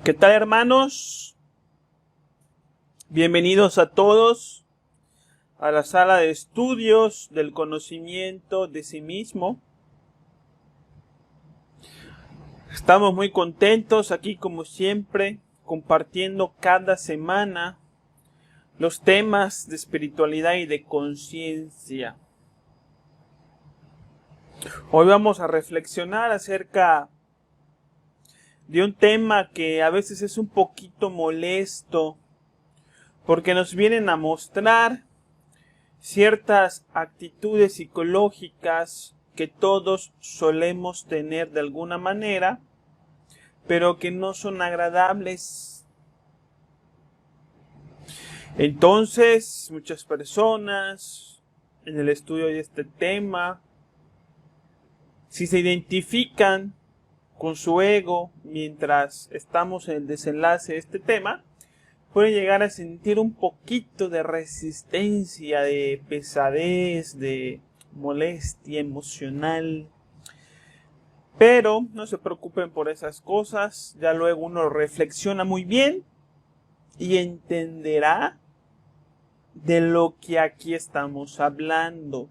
¿Qué tal, hermanos? Bienvenidos a todos a la sala de estudios del conocimiento de sí mismo. Estamos muy contentos aquí, como siempre, compartiendo cada semana los temas de espiritualidad y de conciencia. Hoy vamos a reflexionar acerca de un tema que a veces es un poquito molesto, porque nos vienen a mostrar ciertas actitudes psicológicas que todos solemos tener de alguna manera, pero que no son agradables. Entonces, muchas personas en el estudio de este tema, si se identifican con su ego mientras estamos en el desenlace de este tema, pueden llegar a sentir un poquito de resistencia, de pesadez, de molestia emocional. Pero no se preocupen por esas cosas, ya luego uno reflexiona muy bien y entenderá de lo que aquí estamos hablando.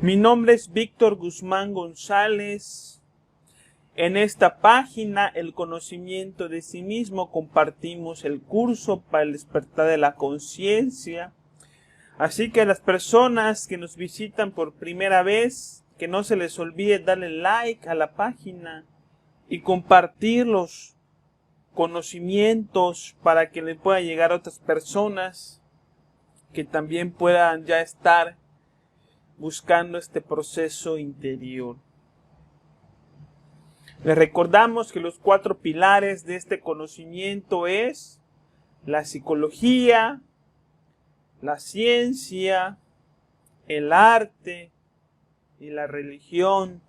Mi nombre es Víctor Guzmán González. En esta página, El conocimiento de sí mismo, compartimos el curso para el despertar de la conciencia. Así que a las personas que nos visitan por primera vez, que no se les olvide darle like a la página y compartir los conocimientos para que le puedan llegar a otras personas que también puedan ya estar buscando este proceso interior. Les recordamos que los 4 pilares de este conocimiento es la psicología, la ciencia, el arte y la religión.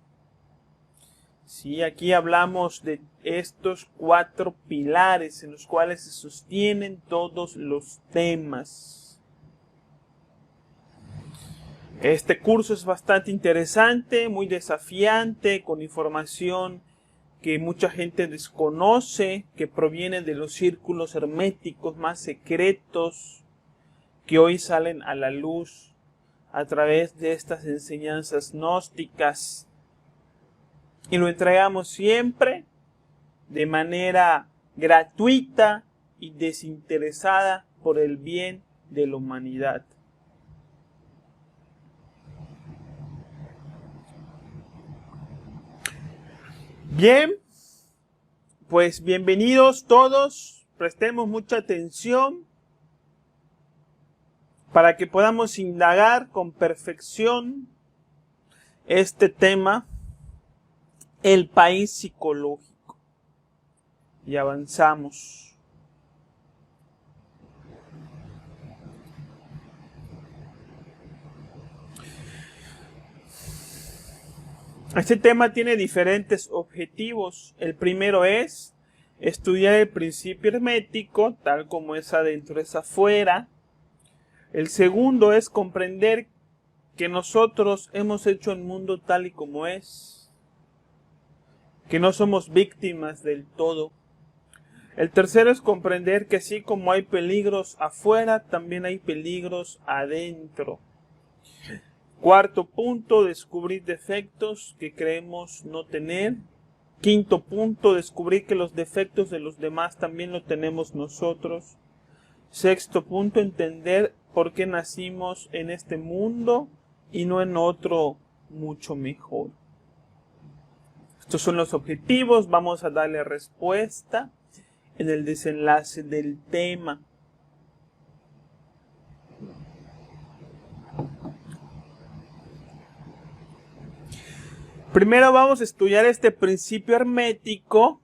Sí, aquí hablamos de estos 4 pilares en los cuales se sostienen todos los temas. Este curso es bastante interesante, muy desafiante, con información que mucha gente desconoce, que proviene de los círculos herméticos más secretos, que hoy salen a la luz a través de estas enseñanzas gnósticas. Y lo entregamos siempre de manera gratuita y desinteresada por el bien de la humanidad. Bien, pues bienvenidos todos, prestemos mucha atención para que podamos indagar con perfección este tema, el país psicológico. Y avanzamos. Este tema tiene diferentes objetivos. El primero es estudiar el principio hermético, tal como es adentro es afuera. El segundo es comprender que nosotros hemos hecho el mundo tal y como es, que no somos víctimas del todo. El tercero es comprender que así como hay peligros afuera, también hay peligros adentro. Cuarto punto, descubrir defectos que creemos no tener. Quinto punto, descubrir que los defectos de los demás también lo tenemos nosotros. Sexto punto, entender por qué nacimos en este mundo y no en otro mucho mejor. Estos son los objetivos, vamos a darle respuesta en el desenlace del tema. Primero vamos a estudiar este principio hermético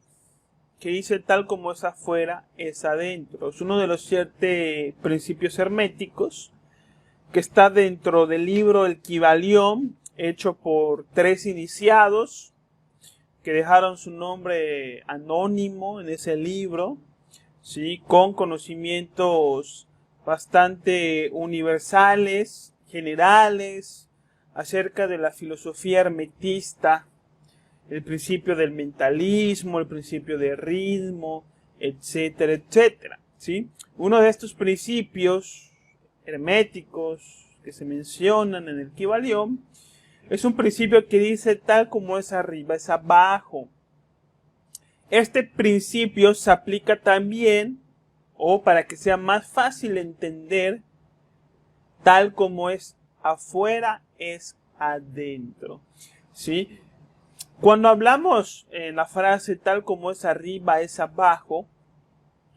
que dice tal como es afuera, es adentro. Es uno de los 7 principios herméticos que está dentro del libro El Kybalión, hecho por 3 iniciados que dejaron su nombre anónimo en ese libro, ¿sí? Con conocimientos bastante universales, generales, acerca de la filosofía hermetista el principio del mentalismo, el principio del ritmo, etcétera, etcétera, ¿sí? Uno de estos principios herméticos que se mencionan en el Kybalión es un principio que dice tal como es arriba, es abajo. Este principio se aplica también, o para que sea más fácil entender, tal como es afuera, es adentro, ¿sí? Cuando hablamos en la frase tal como es arriba, es abajo,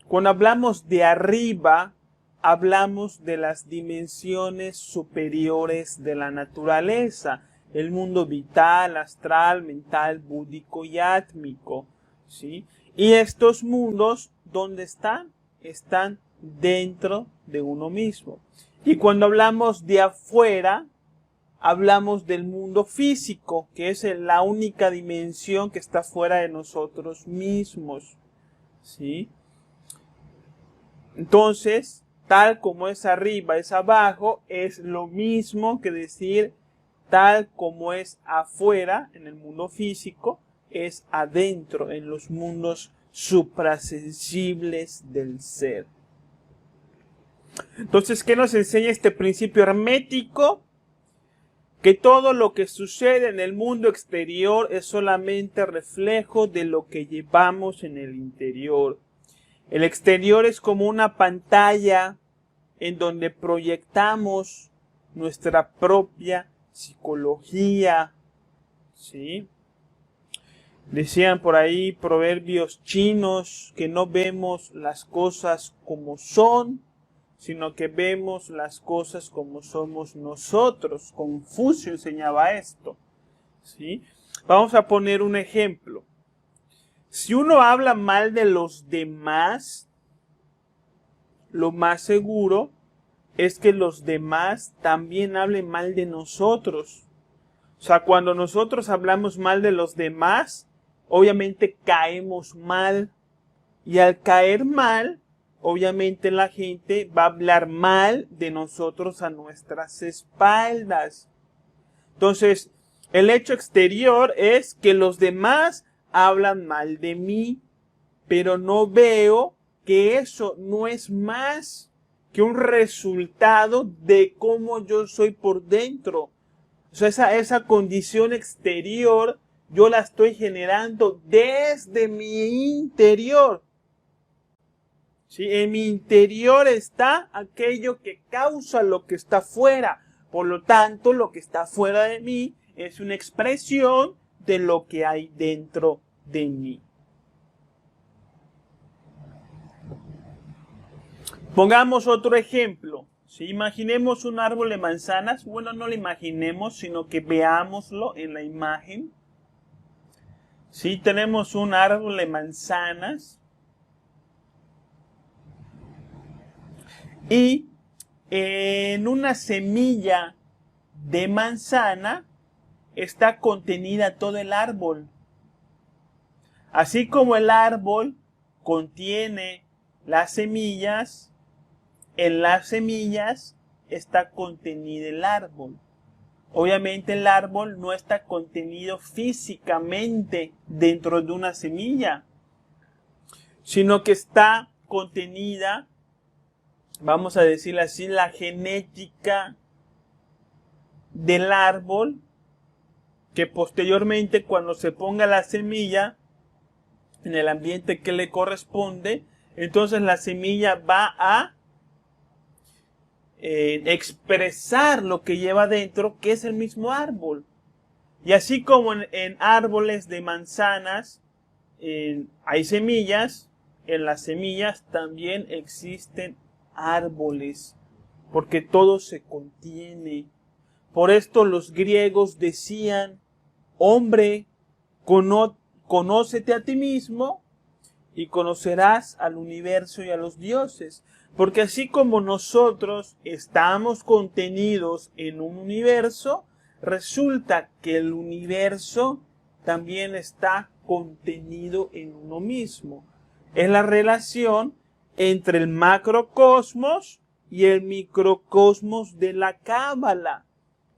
cuando hablamos de arriba, hablamos de las dimensiones superiores de la naturaleza, el mundo vital, astral, mental, búdico y átmico, ¿sí? Y estos mundos, ¿dónde están? Están dentro de uno mismo. Y cuando hablamos de afuera, hablamos del mundo físico, que es la única dimensión que está fuera de nosotros mismos, ¿sí? Entonces, tal como es arriba, es abajo, es lo mismo que decir tal como es afuera, en el mundo físico, es adentro, en los mundos suprasensibles del ser. Entonces, ¿qué nos enseña este principio hermético? Que todo lo que sucede en el mundo exterior es solamente reflejo de lo que llevamos en el interior. El exterior es como una pantalla en donde proyectamos nuestra propia psicología, ¿sí? Decían por ahí proverbios chinos que no vemos las cosas como son, sino que vemos las cosas como somos nosotros. Confucio enseñaba esto, ¿sí? Vamos a poner un ejemplo. Si uno habla mal de los demás, lo más seguro es que los demás también hablen mal de nosotros. O sea, cuando nosotros hablamos mal de los demás, obviamente caemos mal. Y al caer mal, obviamente la gente va a hablar mal de nosotros a nuestras espaldas. Entonces, el hecho exterior es que los demás hablan mal de mí, pero no veo que eso no es más que un resultado de cómo yo soy por dentro. O sea, esa condición exterior yo la estoy generando desde mi interior. ¿Sí? En mi interior está aquello que causa lo que está fuera. Por lo tanto, lo que está fuera de mí es una expresión de lo que hay dentro de mí. Pongamos otro ejemplo. ¿Sí? Imaginemos un árbol de manzanas. Bueno, no lo imaginemos, sino que veámoslo en la imagen. ¿Sí? Tenemos un árbol de manzanas. Y en una semilla de manzana está contenida todo el árbol. Así como el árbol contiene las semillas, en las semillas está contenido el árbol. Obviamente el árbol no está contenido físicamente dentro de una semilla, sino que está contenida, vamos a decirlo así, la genética del árbol, que posteriormente cuando se ponga la semilla en el ambiente que le corresponde, entonces la semilla va a expresar lo que lleva dentro, que es el mismo árbol. Y así como en árboles de manzanas hay semillas, en las semillas también existen árboles, porque todo se contiene. Por esto los griegos decían: hombre, conócete a ti mismo y conocerás al universo y a los dioses. Porque así como nosotros estamos contenidos en un universo, resulta que el universo también está contenido en uno mismo. Es la relación entre el macrocosmos y el microcosmos de la Cábala,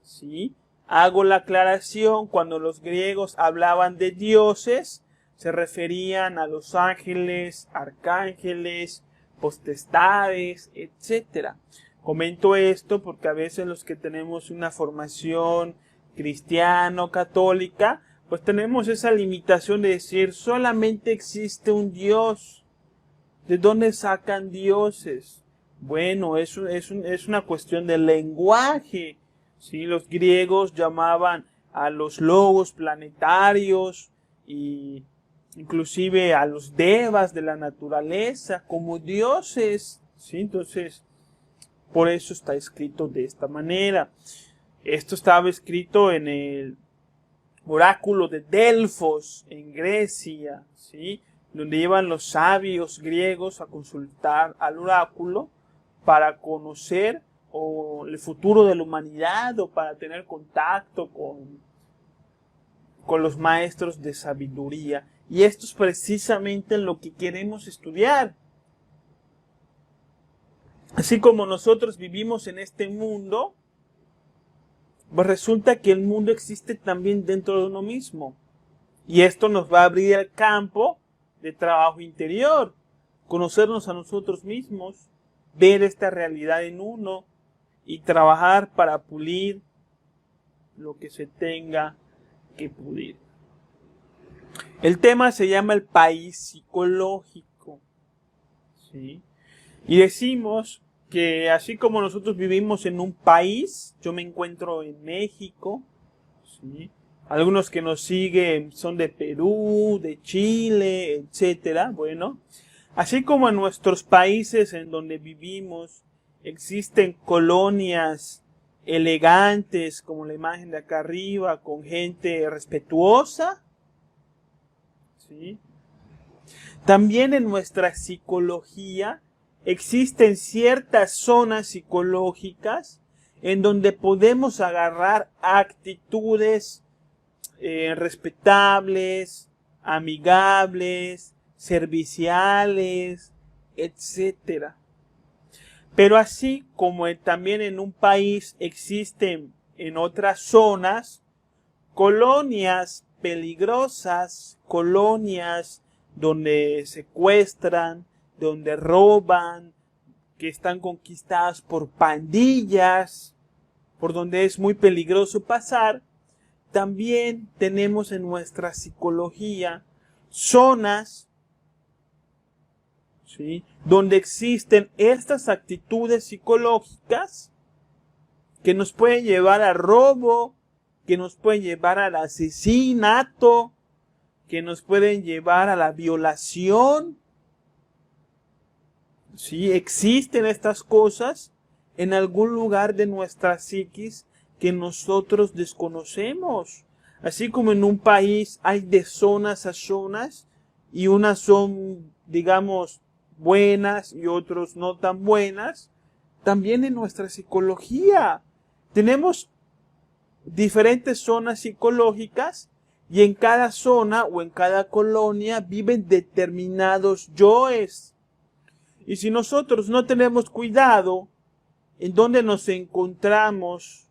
¿sí? Hago la aclaración, cuando los griegos hablaban de dioses, se referían a los ángeles, arcángeles, potestades, etc. Comento esto porque a veces los que tenemos una formación cristiano-católica, pues tenemos esa limitación de decir solamente existe un Dios. ¿De dónde sacan dioses? Bueno, es una cuestión de lenguaje. ¿Sí? Los griegos llamaban a los logos planetarios y inclusive a los devas de la naturaleza como dioses. ¿Sí? Entonces, por eso está escrito de esta manera. Esto estaba escrito en el oráculo de Delfos en Grecia, ¿sí? Donde iban los sabios griegos a consultar al oráculo para conocer el futuro de la humanidad o para tener contacto con los maestros de sabiduría. Y esto es precisamente lo que queremos estudiar. Así como nosotros vivimos en este mundo, pues resulta que el mundo existe también dentro de uno mismo. Y esto nos va a abrir el campo de trabajo interior, conocernos a nosotros mismos, ver esta realidad en uno y trabajar para pulir lo que se tenga que pulir. El tema se llama el país psicológico, ¿sí? Y decimos que así como nosotros vivimos en un país, yo me encuentro en México, ¿sí? Algunos que nos siguen son de Perú, de Chile, etcétera. Bueno, así como en nuestros países en donde vivimos existen colonias elegantes, como la imagen de acá arriba, con gente respetuosa, ¿sí? También en nuestra psicología existen ciertas zonas psicológicas en donde podemos agarrar actitudes respetables, amigables, serviciales, etc. Pero así como también en un país existen en otras zonas colonias peligrosas, colonias donde secuestran, donde roban, que están conquistadas por pandillas, por donde es muy peligroso pasar. También tenemos en nuestra psicología zonas, ¿sí?, donde existen estas actitudes psicológicas que nos pueden llevar al robo, que nos pueden llevar al asesinato, que nos pueden llevar a la violación. ¿Sí? Existen estas cosas en algún lugar de nuestra psiquis que nosotros desconocemos. Así como en un país hay de zonas a zonas y unas son, digamos, buenas y otros no tan buenas, también en nuestra psicología tenemos diferentes zonas psicológicas y en cada zona o en cada colonia viven determinados yoes. Y si nosotros no tenemos cuidado en donde nos encontramos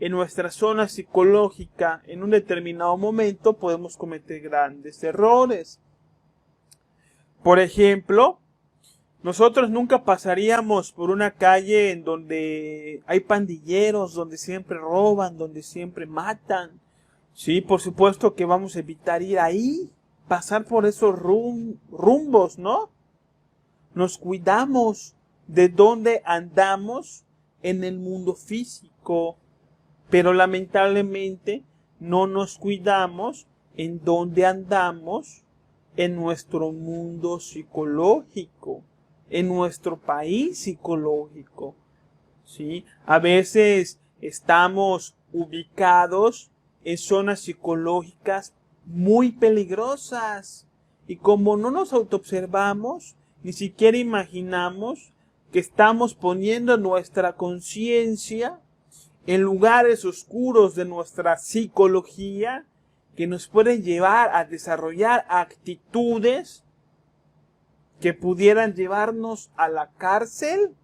en nuestra zona psicológica en un determinado momento, podemos cometer grandes errores. Por ejemplo, nosotros nunca pasaríamos por una calle en donde hay pandilleros, donde siempre roban, donde siempre matan. Sí, por supuesto que vamos a evitar ir ahí, pasar por esos rumbos, ¿no? Nos cuidamos de dónde andamos en el mundo físico, pero lamentablemente no nos cuidamos en dónde andamos en nuestro mundo psicológico, en nuestro país psicológico, ¿sí? A veces estamos ubicados en zonas psicológicas muy peligrosas y como no nos autoobservamos, ni siquiera imaginamos que estamos poniendo nuestra conciencia en lugares oscuros de nuestra psicología que nos pueden llevar a desarrollar actitudes que pudieran llevarnos a la cárcel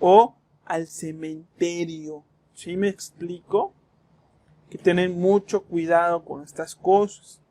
o al cementerio. ¿Sí me explico? que tener mucho cuidado con estas cosas.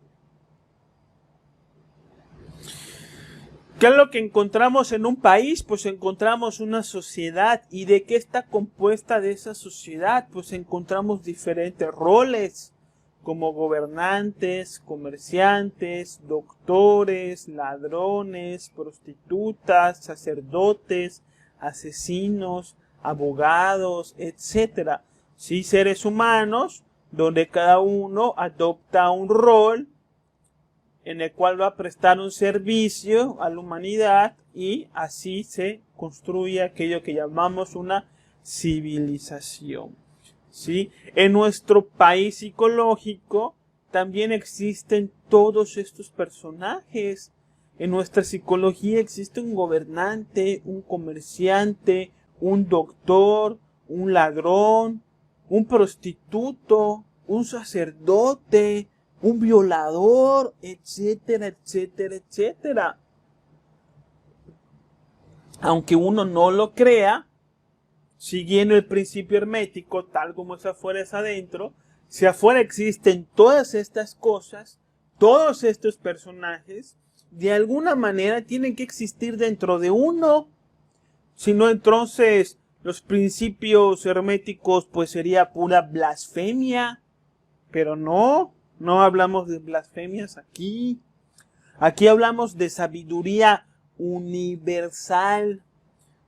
¿Qué es lo que encontramos en un país? Pues encontramos una sociedad. ¿Y de qué está compuesta de esa sociedad? Pues encontramos diferentes roles, como gobernantes, comerciantes, doctores, ladrones, prostitutas, sacerdotes, asesinos, abogados, etc. Sí, seres humanos, donde cada uno adopta un rol en el cual va a prestar un servicio a la humanidad y así se construye aquello que llamamos una civilización. ¿Sí? En nuestro país psicológico también existen todos estos personajes. En nuestra psicología existe un gobernante, un comerciante, un doctor, un ladrón, un prostituto, un sacerdote, un violador, etcétera, etcétera, etcétera. Aunque uno no lo crea, siguiendo el principio hermético, tal como es afuera es adentro, si afuera existen todas estas cosas, todos estos personajes, de alguna manera tienen que existir dentro de uno. Si no, entonces los principios herméticos pues sería pura blasfemia. Pero no hablamos de blasfemias aquí. Aquí hablamos de sabiduría universal.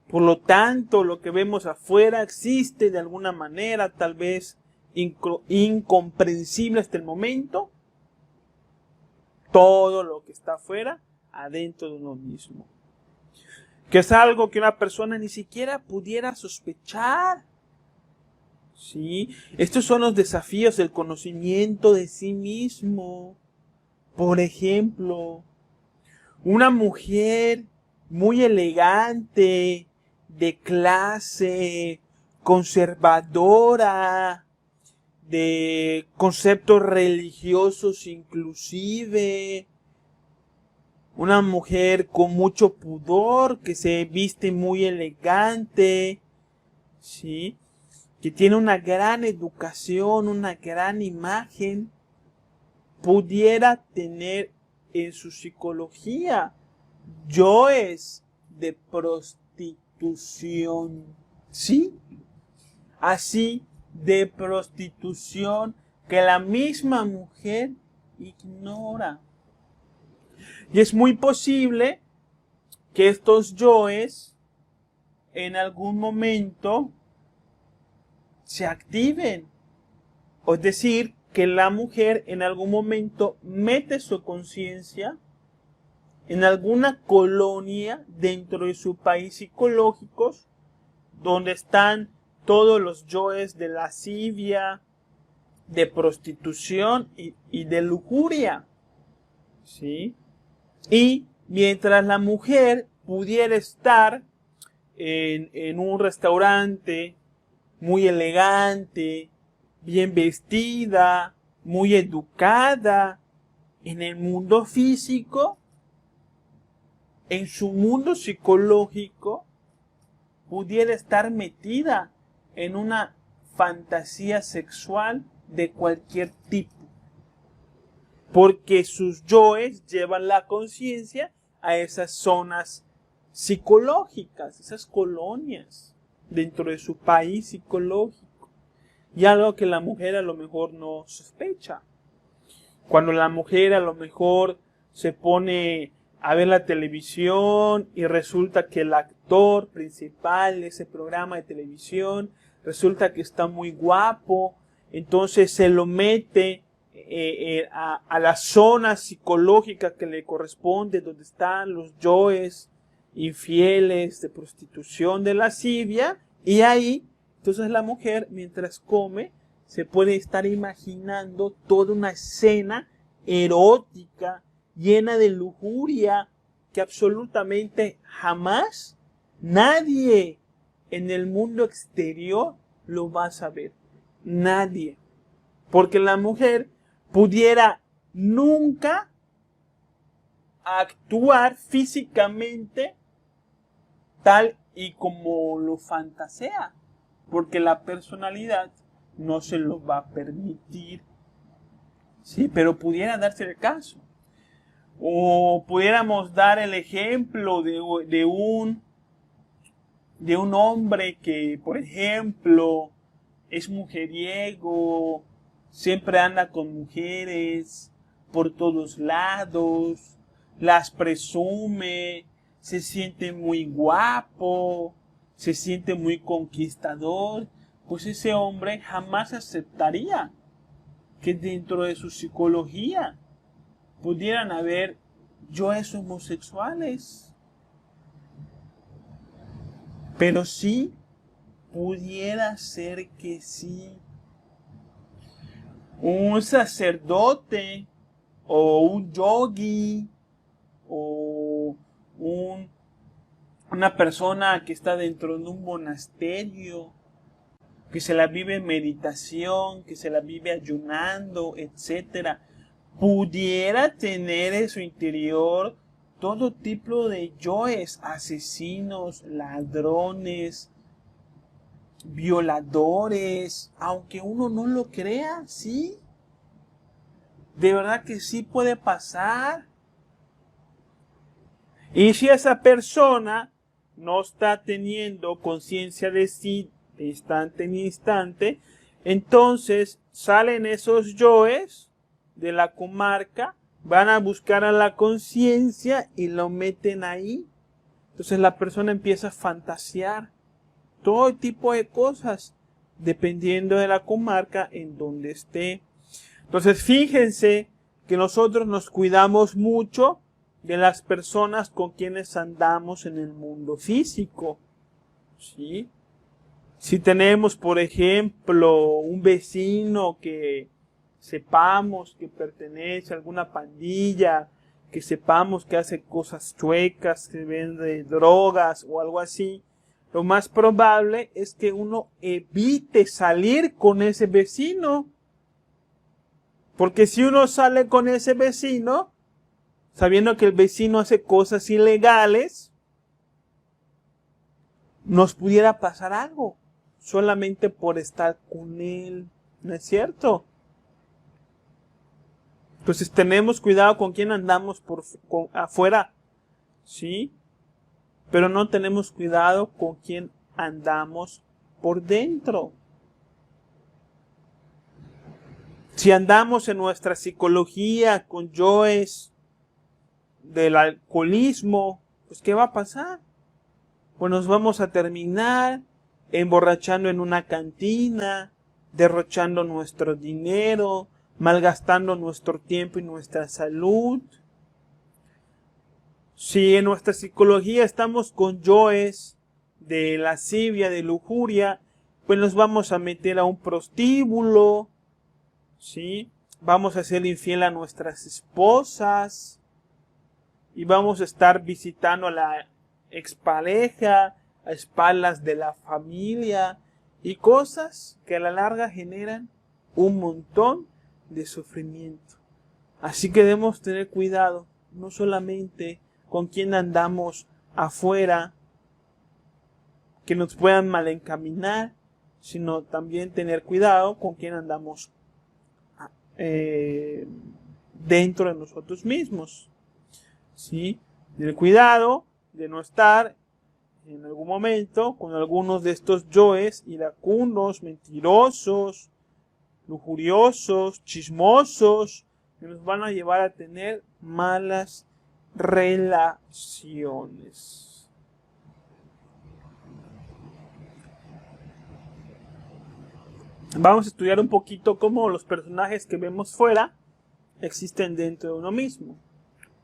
Por lo tanto, lo que vemos afuera existe de alguna manera, tal vez incomprensible hasta el momento. Todo lo que está afuera, adentro de uno mismo. Que es algo que una persona ni siquiera pudiera sospechar. ¿Sí? Estos son los desafíos del conocimiento de sí mismo. Por ejemplo, una mujer muy elegante, de clase, conservadora, de conceptos religiosos inclusive, una mujer con mucho pudor, que se viste muy elegante, ¿sí? Que tiene una gran educación, una gran imagen, pudiera tener en su psicología yoes de prostitución, ¿sí? Así de prostitución que la misma mujer ignora. Y es muy posible que estos yoes en algún momento se activen. Es decir, que la mujer en algún momento mete su conciencia en alguna colonia dentro de su país psicológicos, donde están todos los yoes de lascivia, de prostitución y de lujuria. ¿Sí? Y mientras la mujer pudiera estar en un restaurante muy elegante, bien vestida, muy educada, en el mundo físico, en su mundo psicológico, pudiera estar metida en una fantasía sexual de cualquier tipo. Porque sus yoes llevan la conciencia a esas zonas psicológicas, esas colonias dentro de su país psicológico. Y algo que la mujer a lo mejor no sospecha. Cuando la mujer a lo mejor se pone a ver la televisión y resulta que el actor principal de ese programa de televisión resulta que está muy guapo, entonces se lo mete a la zona psicológica que le corresponde, donde están los yoes infieles de prostitución, de lascivia, y ahí entonces la mujer mientras come se puede estar imaginando toda una escena erótica llena de lujuria que absolutamente jamás nadie en el mundo exterior lo va a saber. Nadie. Porque la mujer pudiera nunca actuar físicamente tal y como lo fantasea. Porque la personalidad no se lo va a permitir. Sí, pero pudiera darse el caso. O pudiéramos dar el ejemplo de un hombre que, por ejemplo, es mujeriego, siempre anda con mujeres por todos lados, las presume, se siente muy guapo, se siente muy conquistador, pues ese hombre jamás aceptaría que dentro de su psicología pudieran haber yoes homosexuales. Pero sí, pudiera ser que sí. Un sacerdote o un yogi o una persona que está dentro de un monasterio, que se la vive en meditación, que se la vive ayunando, etcétera, pudiera tener en su interior todo tipo de yoes, asesinos, ladrones, violadores, aunque uno no lo crea, sí. De verdad que sí puede pasar. Y si esa persona no está teniendo conciencia de sí de instante en instante, entonces salen esos yoes de la comarca, van a buscar a la conciencia y lo meten ahí. Entonces la persona empieza a fantasear todo tipo de cosas, dependiendo de la comarca en donde esté. Entonces fíjense que nosotros nos cuidamos mucho de las personas con quienes andamos en el mundo físico, ¿sí? Si tenemos, por ejemplo, un vecino que sepamos que pertenece a alguna pandilla, que sepamos que hace cosas chuecas, que vende drogas o algo así, lo más probable es que uno evite salir con ese vecino. Porque si uno sale con ese vecino, sabiendo que el vecino hace cosas ilegales, nos pudiera pasar algo solamente por estar con él, ¿no es cierto? Entonces tenemos cuidado con quién andamos afuera, ¿sí? Pero no tenemos cuidado con quién andamos por dentro. Si andamos en nuestra psicología con yoes del alcoholismo, pues ¿qué va a pasar? Pues nos vamos a terminar emborrachando en una cantina, derrochando nuestro dinero, malgastando nuestro tiempo y nuestra salud. Si en nuestra psicología estamos con yoes de lascivia, de lujuria, pues nos vamos a meter a un prostíbulo, ¿sí? Vamos a ser infiel a nuestras esposas y vamos a estar visitando a la expareja a espaldas de la familia y cosas que a la larga generan un montón de sufrimiento. Así que debemos tener cuidado, no solamente con quién andamos afuera, que nos puedan mal encaminar, sino también tener cuidado con quién andamos dentro de nosotros mismos, ¿sí? Tener cuidado de no estar en algún momento con algunos de estos yoes iracundos, mentirosos, lujuriosos, chismosos, que nos van a llevar a tener malas relaciones. Vamos a estudiar un poquito cómo los personajes que vemos fuera existen dentro de uno mismo.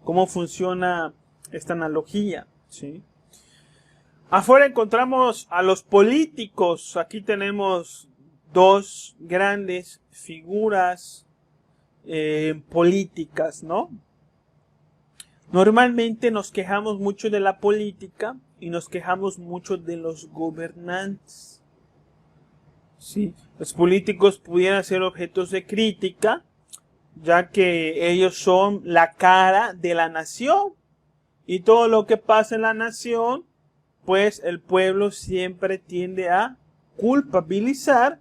Cómo funciona esta analogía, ¿sí? Afuera encontramos a los políticos. Aquí tenemos dos grandes figuras políticas, ¿no? Normalmente nos quejamos mucho de la política y nos quejamos mucho de los gobernantes. ¿Sí? Los políticos pudieran ser objetos de crítica, ya que ellos son la cara de la nación. Y todo lo que pasa en la nación, pues el pueblo siempre tiende a culpabilizar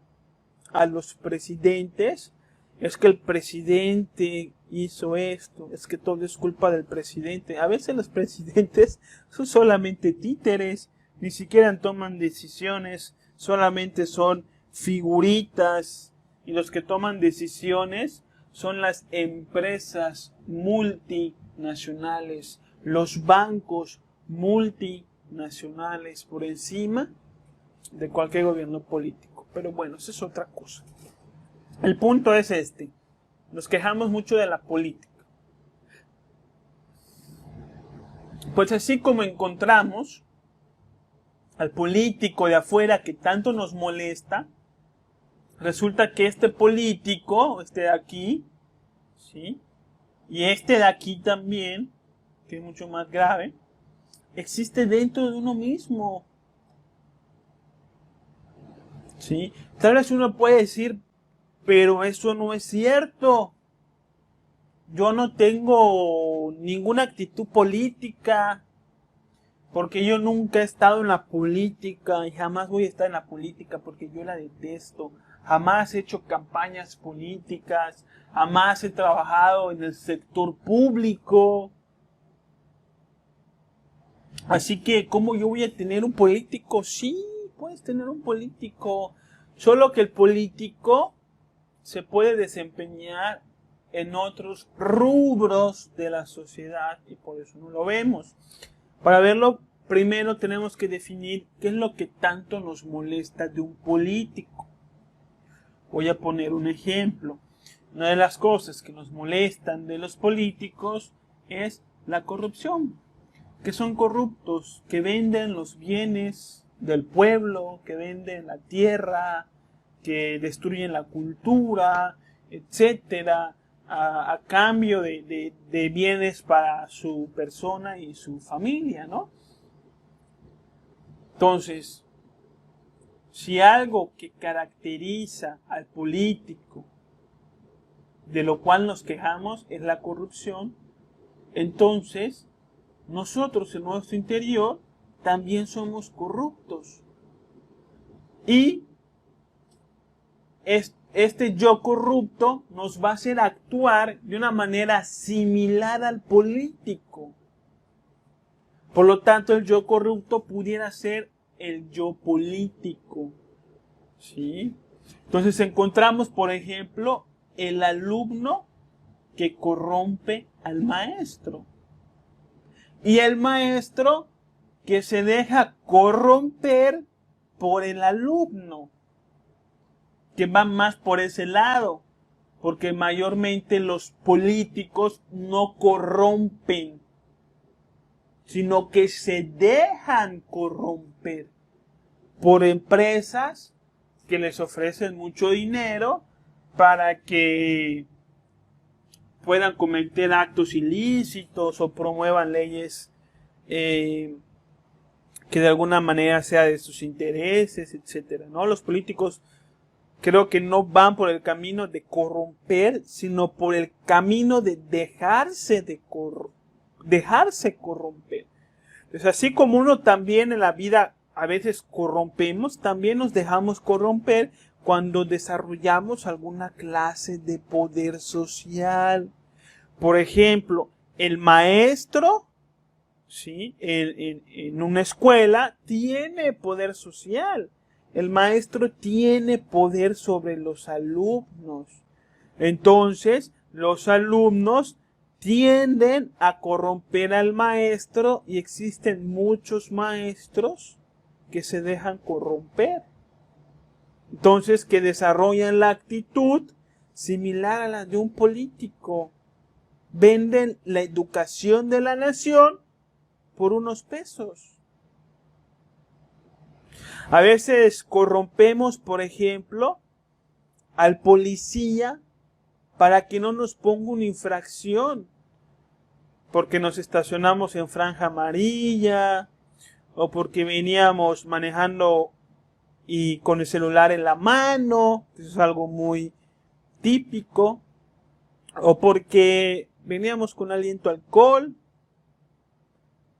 a los presidentes, es que el presidente hizo esto, es que todo es culpa del presidente. A veces los presidentes son solamente títeres, ni siquiera toman decisiones, solamente son figuritas, y los que toman decisiones son las empresas multinacionales, los bancos multinacionales por encima de cualquier gobierno político. Pero bueno, eso es otra cosa. El punto es este. Nos quejamos mucho de la política. Pues así como encontramos al político de afuera que tanto nos molesta, resulta que este político, este de aquí, ¿sí? Y este de aquí también, que es mucho más grave, existe dentro de uno mismo. ¿Sí? Tal vez uno puede decir, pero eso no es cierto. Yo no tengo ninguna actitud política, porque yo nunca he estado en la política y jamás voy a estar en la política porque yo la detesto. Jamás he hecho campañas políticas, jamás he trabajado en el sector público. Así que, ¿cómo yo voy a tener un político? Sí, puedes tener un político. Solo que el político se puede desempeñar en otros rubros de la sociedad y por eso no lo vemos. Para verlo, primero tenemos que definir qué es lo que tanto nos molesta de un político. Voy a poner un ejemplo. Una de las cosas que nos molestan de los políticos es la corrupción. Que son corruptos, que venden los bienes del pueblo, que venden la tierra, que destruyen la cultura, etcétera, a cambio de bienes para su persona y su familia, ¿no? Entonces, si algo que caracteriza al político, de lo cual nos quejamos, es la corrupción, entonces nosotros en nuestro interior también somos corruptos. Y este yo corrupto nos va a hacer actuar de una manera similar al político. Por lo tanto, el yo corrupto pudiera ser el yo político. ¿Sí? Entonces encontramos, por ejemplo, el alumno que corrompe al maestro. Y el maestro que se deja corromper por el alumno, que va más por ese lado, porque mayormente los políticos no corrompen, sino que se dejan corromper por empresas que les ofrecen mucho dinero para que puedan cometer actos ilícitos o promuevan leyes que de alguna manera sea de sus intereses, etcétera, ¿no? Los políticos creo que no van por el camino de corromper, sino por el camino de dejarse corromper. Entonces, así como uno también en la vida a veces corrompemos, también nos dejamos corromper cuando desarrollamos alguna clase de poder social. Por ejemplo, el maestro, ¿sí? En una escuela tiene poder social. El maestro tiene poder sobre los alumnos. Entonces, los alumnos tienden a corromper al maestro y existen muchos maestros que se dejan corromper. Entonces, que desarrollan la actitud similar a la de un político. Venden la educación de la nación por unos pesos. A veces corrompemos, por ejemplo, al policía para que no nos ponga una infracción, porque nos estacionamos en franja amarilla, o porque veníamos manejando y con el celular en la mano, eso es algo muy típico, o porque veníamos con aliento a alcohol.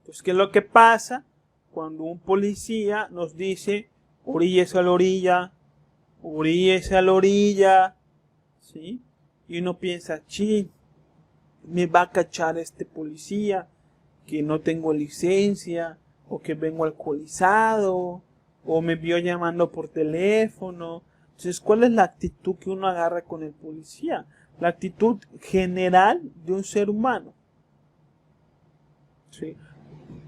Pues, ¿qué es lo que pasa cuando un policía nos dice, oríllese a la orilla, oríllese a la orilla, ¿sí? Y uno piensa, chin, me va a cachar este policía, que no tengo licencia, o que vengo alcoholizado, o me vio llamando por teléfono. Entonces, ¿cuál es la actitud que uno agarra con el policía? La actitud general de un ser humano. ¿Sí?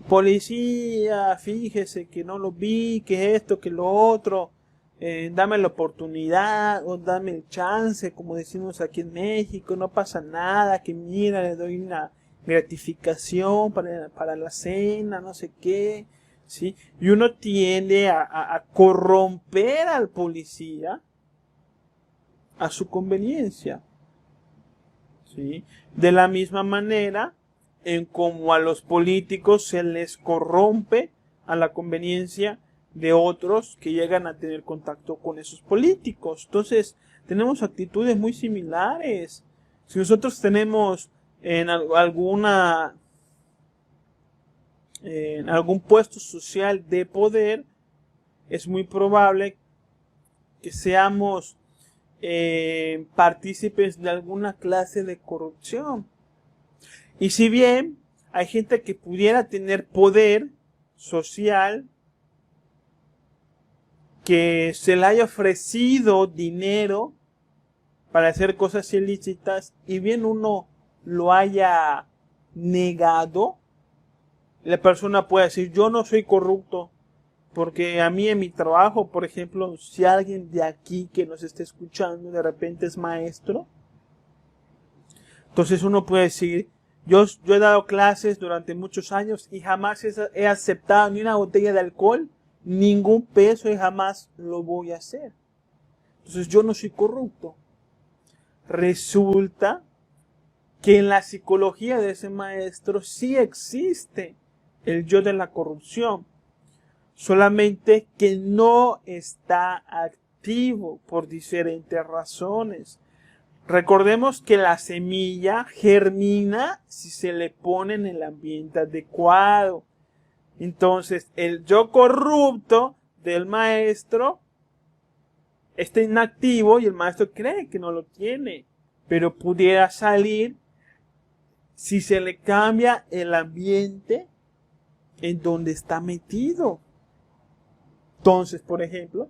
Policía, fíjese que no lo vi, que esto, que lo otro, dame la oportunidad o dame el chance, como decimos aquí en México, no pasa nada, que mira, le doy una gratificación para la cena, no sé qué, ¿sí? Y uno tiende a corromper al policía a su conveniencia, ¿sí? De la misma manera en como a los políticos se les corrompe a la conveniencia de otros que llegan a tener contacto con esos políticos. Entonces, tenemos actitudes muy similares. Si nosotros tenemos en algún puesto social de poder, es muy probable que seamos partícipes de alguna clase de corrupción. Y si bien hay gente que pudiera tener poder social, que se le haya ofrecido dinero para hacer cosas ilícitas y bien uno lo haya negado, la persona puede decir, yo no soy corrupto, porque a mí en mi trabajo, por ejemplo, si alguien de aquí que nos esté escuchando de repente es maestro, entonces uno puede decir, yo he dado clases durante muchos años y jamás he aceptado ni una botella de alcohol, ningún peso y jamás lo voy a hacer. Entonces yo no soy corrupto. Resulta que en la psicología de ese maestro sí existe el yo de la corrupción, solamente que no está activo por diferentes razones. Recordemos que la semilla germina si se le pone en el ambiente adecuado. Entonces, el yo corrupto del maestro está inactivo y el maestro cree que no lo tiene, pero pudiera salir si se le cambia el ambiente en donde está metido. Entonces, por ejemplo,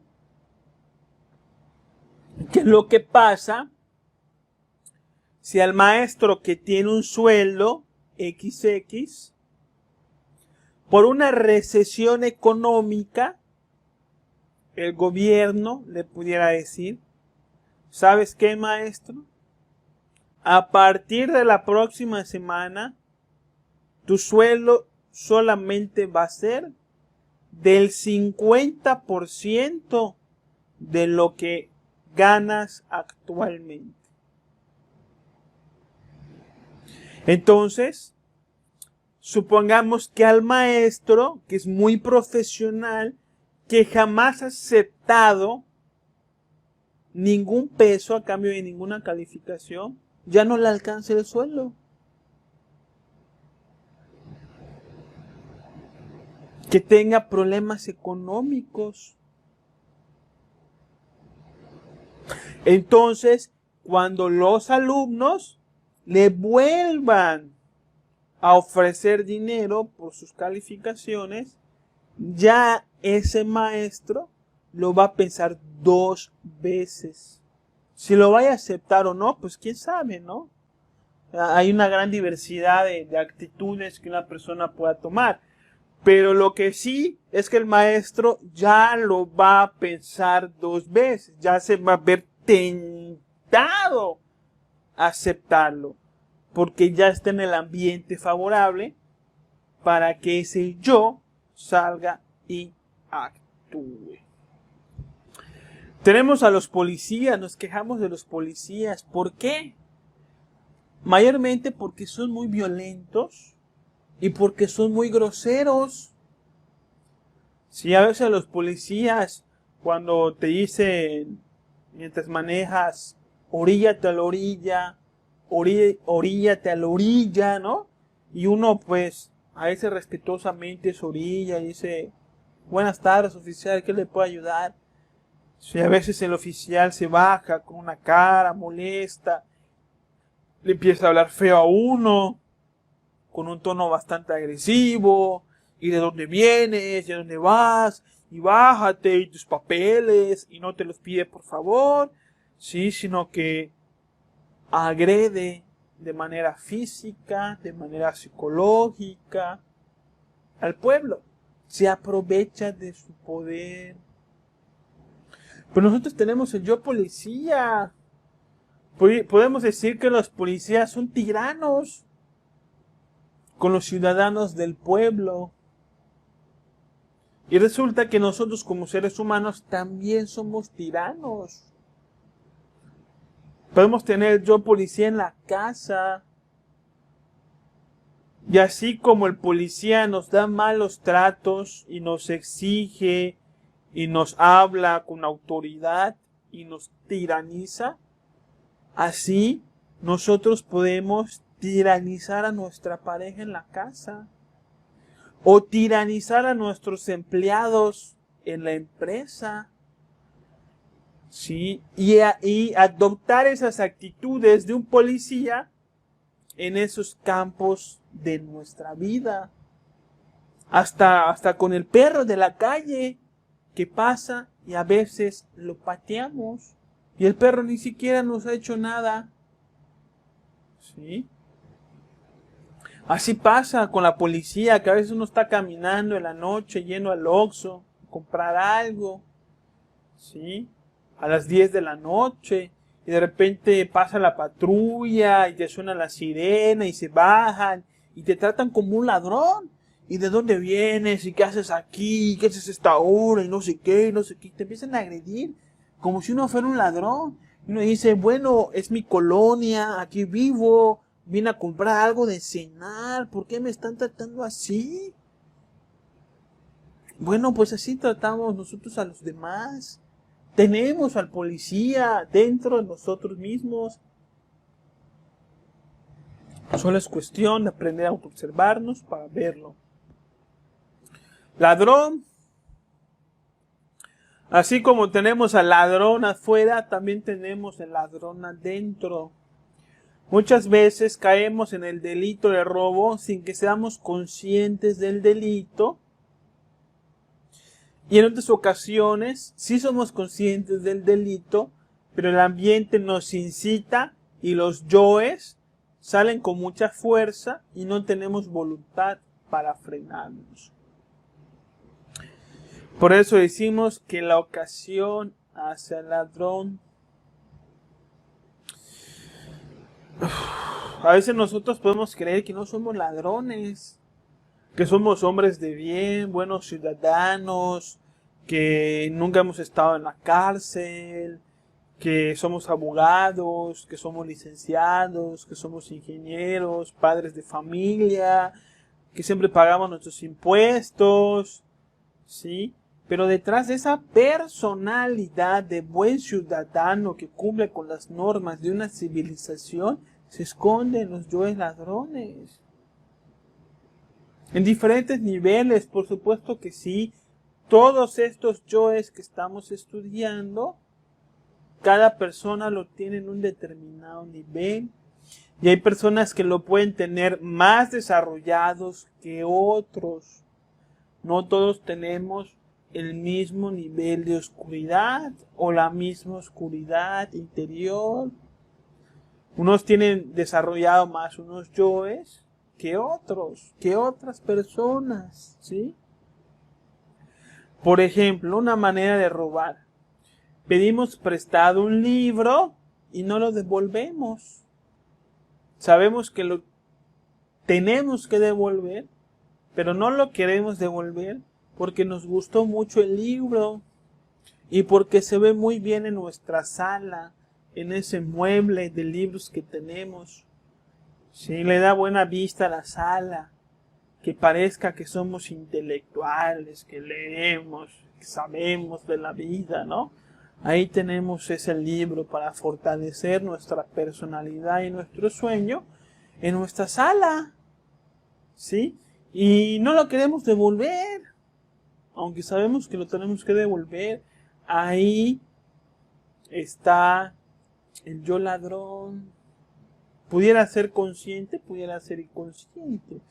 ¿qué es lo que pasa si al maestro que tiene un sueldo XX, por una recesión económica, el gobierno le pudiera decir, ¿sabes qué, maestro? A partir de la próxima semana, tu sueldo solamente va a ser del 50% de lo que ganas actualmente. Entonces, supongamos que al maestro, que es muy profesional, que jamás ha aceptado ningún peso a cambio de ninguna calificación, ya no le alcanza el sueldo. Que tenga problemas económicos. Entonces, cuando los alumnos le vuelvan a ofrecer dinero por sus calificaciones, ya ese maestro lo va a pensar 2 veces. Si lo vaya a aceptar o no, pues quién sabe, ¿no? Hay una gran diversidad de actitudes que una persona pueda tomar. Pero lo que sí es que el maestro ya lo va a pensar 2 veces. Ya se va a ver tentado a aceptarlo. Porque ya está en el ambiente favorable para que ese yo salga y actúe. Tenemos a los policías, nos quejamos de los policías. ¿Por qué? Mayormente porque son muy violentos y porque son muy groseros. Si a veces los policías, cuando te dicen, mientras manejas, oríllate a la orilla, oríllate a la orilla, ¿no? Y uno, pues, a veces respetuosamente se orilla y dice, buenas tardes, oficial, ¿qué le puedo ayudar? Si a veces el oficial se baja con una cara molesta, le empieza a hablar feo a uno, con un tono bastante agresivo, y de dónde vienes, y a dónde vas, y bájate, y tus papeles, y no te los pide por favor, sí, sino que agrede de manera física, de manera psicológica al pueblo, se aprovecha de su poder. Pero nosotros tenemos el yo policía. Podemos decir que los policías son tiranos con los ciudadanos del pueblo. Y resulta que nosotros como seres humanos también somos tiranos. Podemos tener el yo policía en la casa. Y así como el policía nos da malos tratos y nos exige y nos habla con autoridad y nos tiraniza, así nosotros podemos tiranizar a nuestra pareja en la casa o tiranizar a nuestros empleados en la empresa, ¿sí? Y adoptar esas actitudes de un policía en esos campos de nuestra vida, hasta con el perro de la calle que pasa y a veces lo pateamos y el perro ni siquiera nos ha hecho nada, ¿sí? Así pasa con la policía, que a veces uno está caminando en la noche yendo al Oxxo a comprar algo, ¿sí? A las 10 de la noche, y de repente pasa la patrulla y te suena la sirena y se bajan y te tratan como un ladrón. ¿Y de dónde vienes? ¿Y qué haces aquí? ¿Qué haces a esta hora? Y no sé qué, no sé qué. Te empiezan a agredir como si uno fuera un ladrón. Y uno dice, bueno, es mi colonia, aquí vivo, vine a comprar algo de cenar, ¿por qué me están tratando así? Bueno, pues así tratamos nosotros a los demás. Tenemos al policía dentro de nosotros mismos. Solo es cuestión de aprender a observarnos para verlo. Ladrón. Así como tenemos al ladrón afuera, también tenemos el ladrón adentro. Muchas veces caemos en el delito de robo sin que seamos conscientes del delito. Y en otras ocasiones sí somos conscientes del delito, pero el ambiente nos incita y los yoes salen con mucha fuerza y no tenemos voluntad para frenarnos. Por eso decimos que la ocasión hace al ladrón. A veces nosotros podemos creer que no somos ladrones, que somos hombres de bien, buenos ciudadanos, que nunca hemos estado en la cárcel, que somos abogados, que somos licenciados, que somos ingenieros, padres de familia, que siempre pagamos nuestros impuestos, ¿sí? Pero detrás de esa personalidad de buen ciudadano que cumple con las normas de una civilización, se esconden los yoes ladrones. En diferentes niveles, por supuesto que sí. Todos estos yoes que estamos estudiando, cada persona lo tiene en un determinado nivel. Y hay personas que lo pueden tener más desarrollados que otros. No todos tenemos el mismo nivel de oscuridad o la misma oscuridad interior. Unos tienen desarrollado más unos yoes que otros, que otras personas, ¿sí? Por ejemplo, una manera de robar. Pedimos prestado un libro y no lo devolvemos. Sabemos que lo tenemos que devolver, pero no lo queremos devolver porque nos gustó mucho el libro y porque se ve muy bien en nuestra sala, en ese mueble de libros que tenemos. Sí, le da buena vista a la sala, que parezca que somos intelectuales, que leemos, que sabemos de la vida, ¿no? Ahí tenemos ese libro para fortalecer nuestra personalidad y nuestro sueño en nuestra sala, ¿sí? Y no lo queremos devolver, aunque sabemos que lo tenemos que devolver. Ahí está el yo ladrón. Pudiera ser consciente, pudiera ser inconsciente.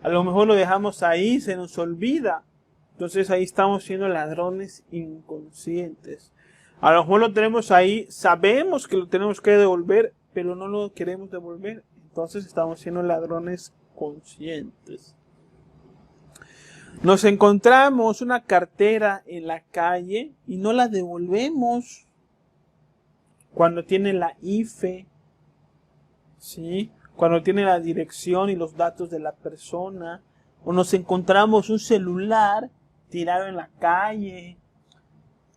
A lo mejor lo dejamos ahí, se nos olvida. Entonces ahí estamos siendo ladrones inconscientes. A lo mejor lo tenemos ahí, sabemos que lo tenemos que devolver, pero no lo queremos devolver. Entonces estamos siendo ladrones conscientes. Nos encontramos una cartera en la calle y no la devolvemos cuando tiene la IFE, ¿sí? Cuando tiene la dirección y los datos de la persona, o nos encontramos un celular tirado en la calle,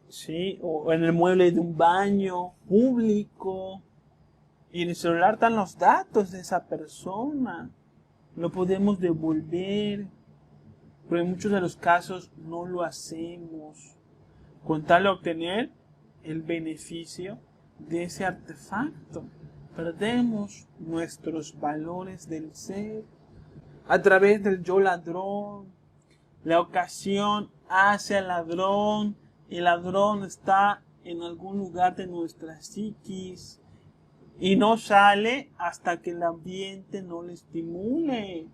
¿sí? O en el mueble de un baño público, y en el celular están los datos de esa persona. Lo podemos devolver, pero en muchos de los casos no lo hacemos, con tal de obtener el beneficio de ese artefacto. Perdemos nuestros valores del ser a través del yo ladrón. La ocasión hace al ladrón. El ladrón está en algún lugar de nuestra psiquis y no sale hasta que el ambiente no le estimule.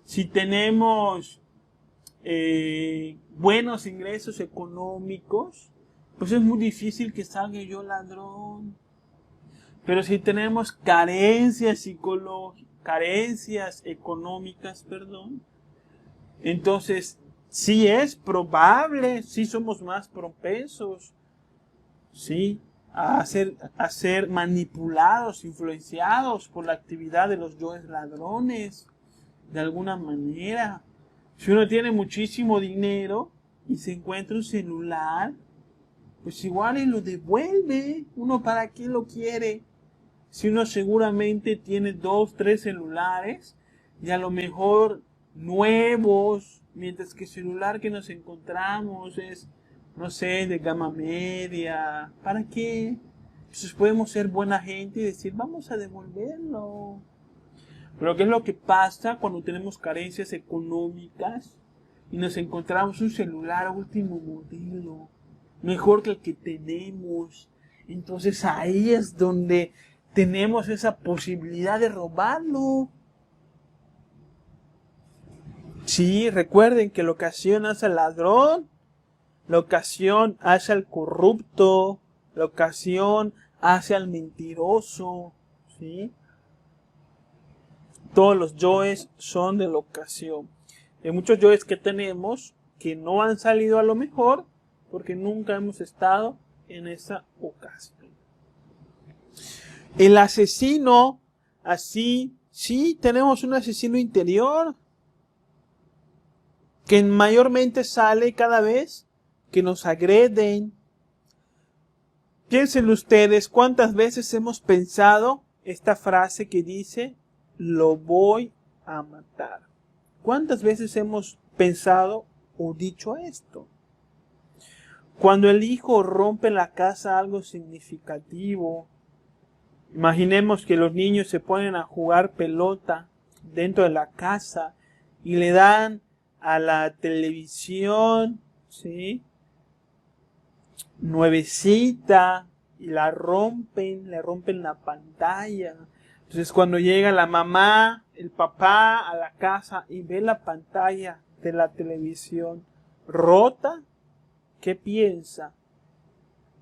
Si tenemos buenos ingresos económicos, pues es muy difícil que salga yo ladrón. Pero si tenemos carencias psicológicas, carencias económicas, entonces sí es probable, sí somos más propensos, sí, a ser manipulados, influenciados por la actividad de los yoes ladrones, de alguna manera. Si uno tiene muchísimo dinero y se encuentra un celular, pues igual y lo devuelve. ¿Uno para qué lo quiere? Si uno seguramente tiene 2, 3 celulares y a lo mejor nuevos, mientras que el celular que nos encontramos es, no sé, de gama media. ¿Para qué? Entonces podemos ser buena gente y decir, vamos a devolverlo. Pero ¿qué es lo que pasa cuando tenemos carencias económicas y nos encontramos un celular último modelo, mejor que el que tenemos? Entonces ahí es donde tenemos esa posibilidad de robarlo. Sí, recuerden que la ocasión hace al ladrón, la ocasión hace al corrupto, la ocasión hace al mentiroso, ¿sí? Todos los yoes son de la ocasión. Hay muchos yoes que tenemos que no han salido a lo mejor porque nunca hemos estado en esa ocasión. El asesino, así, sí, tenemos un asesino interior que mayormente sale cada vez que nos agreden. Piensen ustedes cuántas veces hemos pensado esta frase que dice, lo voy a matar. ¿Cuántas veces hemos pensado o dicho esto? Cuando el hijo rompe en la casa algo significativo, imaginemos que los niños se ponen a jugar pelota dentro de la casa y le dan a la televisión, ¿sí?, nuevecita, y la rompen, le rompen la pantalla. Entonces cuando llega la mamá, el papá a la casa y ve la pantalla de la televisión rota, ¿qué piensa?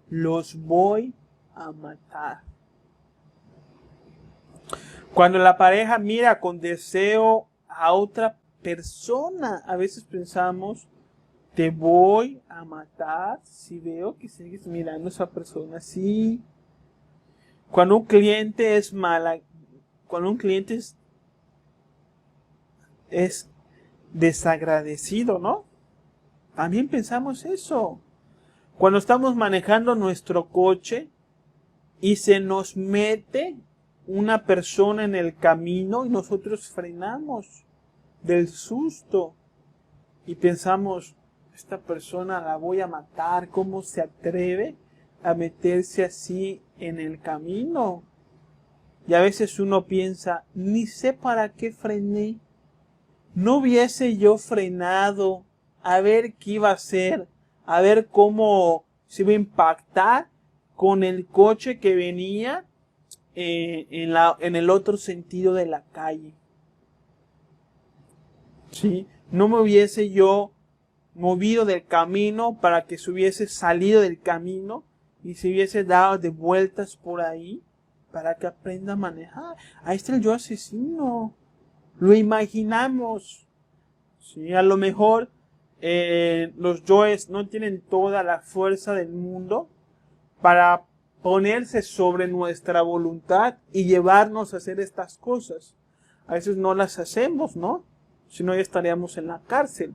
Los voy a matar. Cuando la pareja mira con deseo a otra persona, a veces pensamos, te voy a matar si veo que sigues mirando a esa persona así. Cuando un cliente es mala, cuando un cliente es desagradecido, ¿no? También pensamos eso. Cuando estamos manejando nuestro coche y se nos mete una persona en el camino y nosotros frenamos del susto y pensamos, esta persona la voy a matar, ¿cómo se atreve a meterse así en el camino? Y a veces uno piensa, ni sé para qué frené. No hubiese yo frenado a ver qué iba a hacer, a ver cómo se iba a impactar con el coche que venía en el otro sentido de la calle. ¿Sí? No me hubiese yo movido del camino para que se hubiese salido del camino y se hubiese dado de vueltas por ahí para que aprenda a manejar. Ahí está el yo asesino. Lo imaginamos. ¿Sí? A lo mejor los yoes no tienen toda la fuerza del mundo para ponerse sobre nuestra voluntad y llevarnos a hacer estas cosas. A veces no las hacemos, ¿no? Si no, ya estaríamos en la cárcel.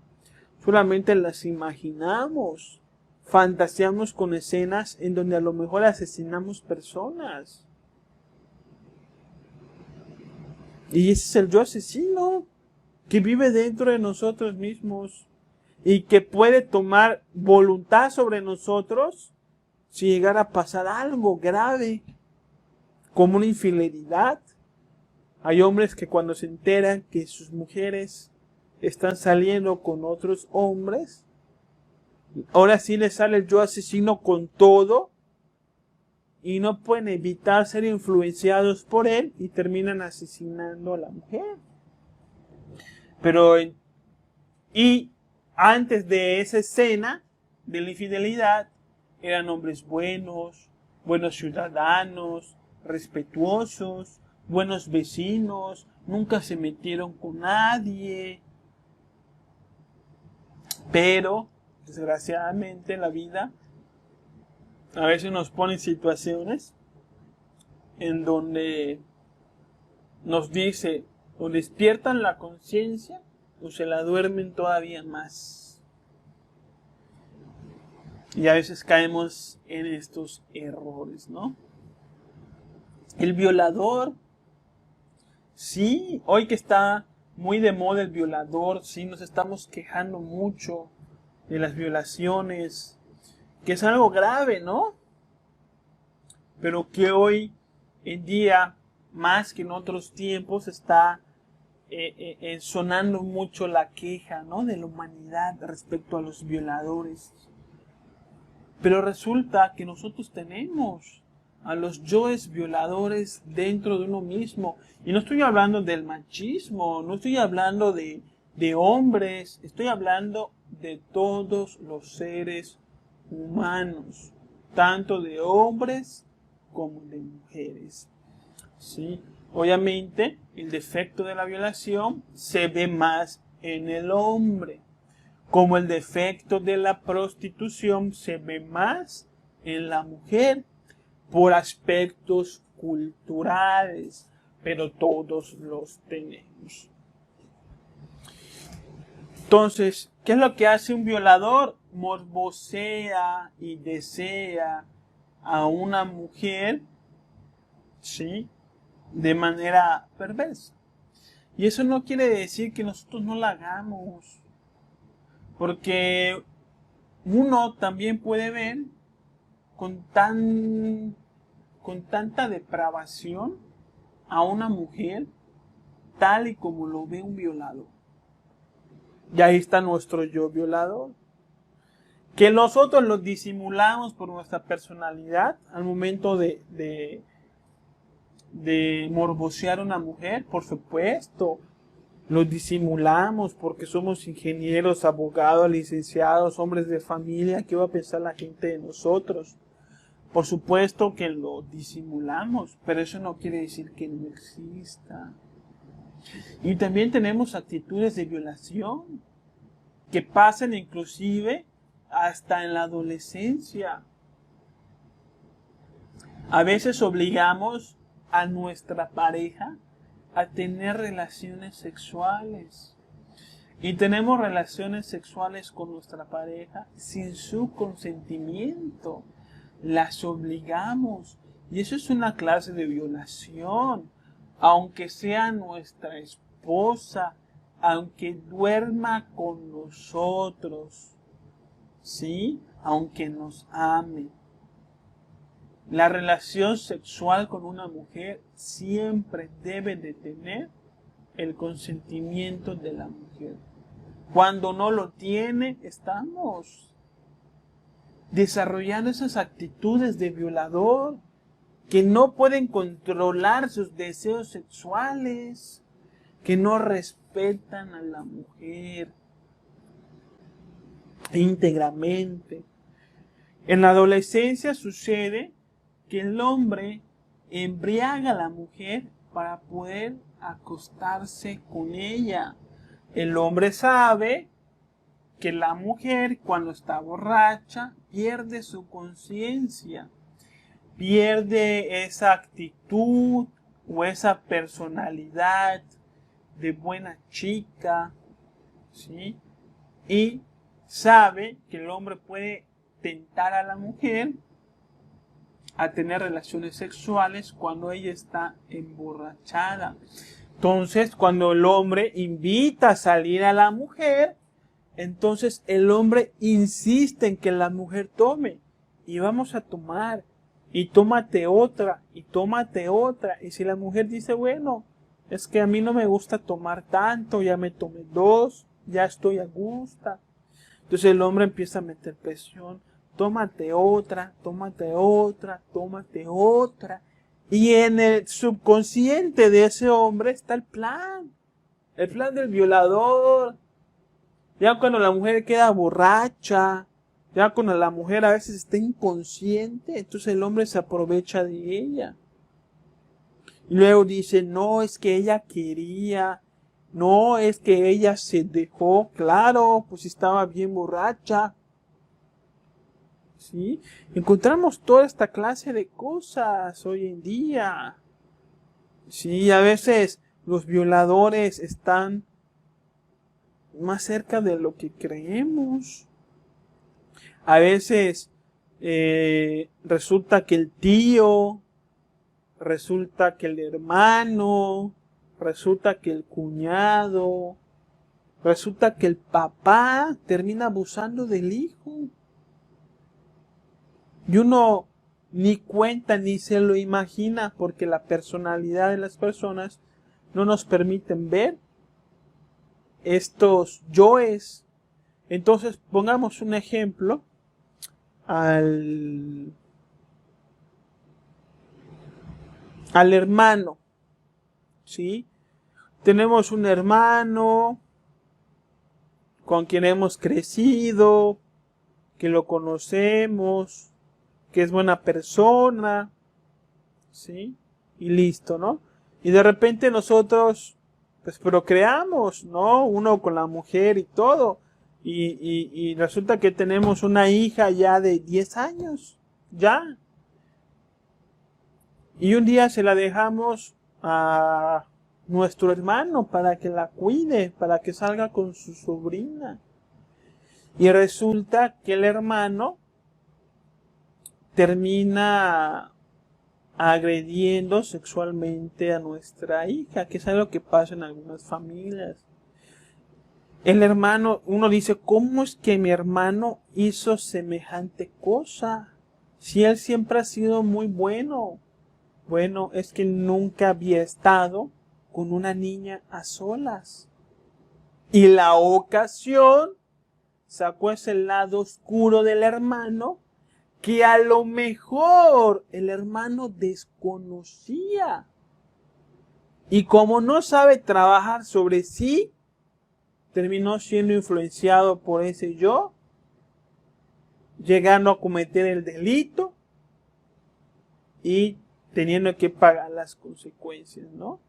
Solamente las imaginamos. Fantaseamos con escenas en donde a lo mejor asesinamos personas. Y ese es el yo asesino que vive dentro de nosotros mismos y que puede tomar voluntad sobre nosotros si llegara a pasar algo grave, como una infidelidad. Hay hombres que cuando se enteran que sus mujeres están saliendo con otros hombres, ahora sí les sale el yo asesino con todo y no pueden evitar ser influenciados por él y terminan asesinando a la mujer. Pero, y antes de esa escena de la infidelidad, eran hombres buenos, buenos ciudadanos, respetuosos, buenos vecinos, nunca se metieron con nadie. Pero, desgraciadamente, la vida a veces nos pone en situaciones en donde nos dice o despiertan la conciencia o se la duermen todavía más. Y a veces caemos en estos errores, ¿no? El violador, sí, hoy que está muy de moda el violador, sí, nos estamos quejando mucho de las violaciones, que es algo grave, ¿no? Pero que hoy en día, más que en otros tiempos, está sonando mucho la queja, ¿no?, de la humanidad respecto a los violadores. Pero resulta que nosotros tenemos a los yoes violadores dentro de uno mismo. Y no estoy hablando del machismo, no estoy hablando de hombres, estoy hablando de todos los seres humanos, tanto de hombres como de mujeres. ¿Sí? Obviamente, el defecto de la violación se ve más en el hombre, como el defecto de la prostitución se ve más en la mujer, por aspectos culturales, pero todos los tenemos. Entonces, ¿qué es lo que hace un violador? Morbosea y desea a una mujer, ¿sí?, de manera perversa. Y eso no quiere decir que nosotros no la hagamos, porque uno también puede ver con tanta depravación a una mujer tal y como lo ve un violador. Y ahí está nuestro yo violador, que nosotros lo disimulamos por nuestra personalidad al momento de morbosear a una mujer, por supuesto. Lo disimulamos porque somos ingenieros, abogados, licenciados, hombres de familia. ¿Qué va a pensar la gente de nosotros? Por supuesto que lo disimulamos, pero eso no quiere decir que no exista. Y también tenemos actitudes de violación que pasan inclusive hasta en la adolescencia. A veces obligamos a nuestra pareja a tener relaciones sexuales. Y tenemos relaciones sexuales con nuestra pareja sin su consentimiento. Las obligamos. Y eso es una clase de violación. Aunque sea nuestra esposa, aunque duerma con nosotros, ¿sí?, aunque nos ame. La relación sexual con una mujer siempre debe de tener el consentimiento de la mujer. Cuando no lo tiene, estamos desarrollando esas actitudes de violador, que no pueden controlar sus deseos sexuales, que no respetan a la mujer íntegramente. En la adolescencia sucede que el hombre embriaga a la mujer para poder acostarse con ella. El hombre sabe que la mujer, cuando está borracha, pierde su conciencia, pierde esa actitud o esa personalidad de buena chica, ¿sí? Y sabe que el hombre puede tentar a la mujer a tener relaciones sexuales cuando ella está emborrachada. Entonces, cuando el hombre invita a salir a la mujer, entonces el hombre insiste en que la mujer tome. Y vamos a tomar. Y tómate otra. Y tómate otra. Y si la mujer dice, bueno, es que a mí no me gusta tomar tanto, ya me tomé 2, ya estoy a gusto. Entonces el hombre empieza a meter presión. Tómate otra, tómate otra, tómate otra. Y en el subconsciente de ese hombre está el plan del violador. Ya cuando la mujer queda borracha, ya cuando la mujer a veces está inconsciente, entonces el hombre se aprovecha de ella. Y luego dice, no, es que ella quería, no, es que ella se dejó, claro, pues estaba bien borracha. ¿Sí? Encontramos toda esta clase de cosas hoy en día. Sí, a veces los violadores están más cerca de lo que creemos. A veces resulta que el tío, resulta que el hermano, resulta que el cuñado, resulta que el papá termina abusando del hijo. Y uno ni cuenta ni se lo imagina porque la personalidad de las personas no nos permiten ver estos yoes. Entonces pongamos un ejemplo al hermano, ¿sí? Tenemos un hermano con quien hemos crecido, que lo conocemos, que es buena persona, ¿sí? Y listo, ¿no? Y de repente nosotros, pues procreamos, ¿no? Uno con la mujer y todo. Y resulta que tenemos una hija ya de 10 años, ya. Y un día se la dejamos a nuestro hermano para que la cuide, para que salga con su sobrina. Y resulta que el hermano termina agrediendo sexualmente a nuestra hija, que es algo que pasa en algunas familias. El hermano, uno dice, ¿cómo es que mi hermano hizo semejante cosa? Si él siempre ha sido muy bueno. Bueno, es que él nunca había estado con una niña a solas. Y la ocasión sacó ese lado oscuro del hermano que a lo mejor el hermano desconocía. Y como no sabe trabajar sobre sí, terminó siendo influenciado por ese yo, llegando a cometer el delito y teniendo que pagar las consecuencias, ¿no?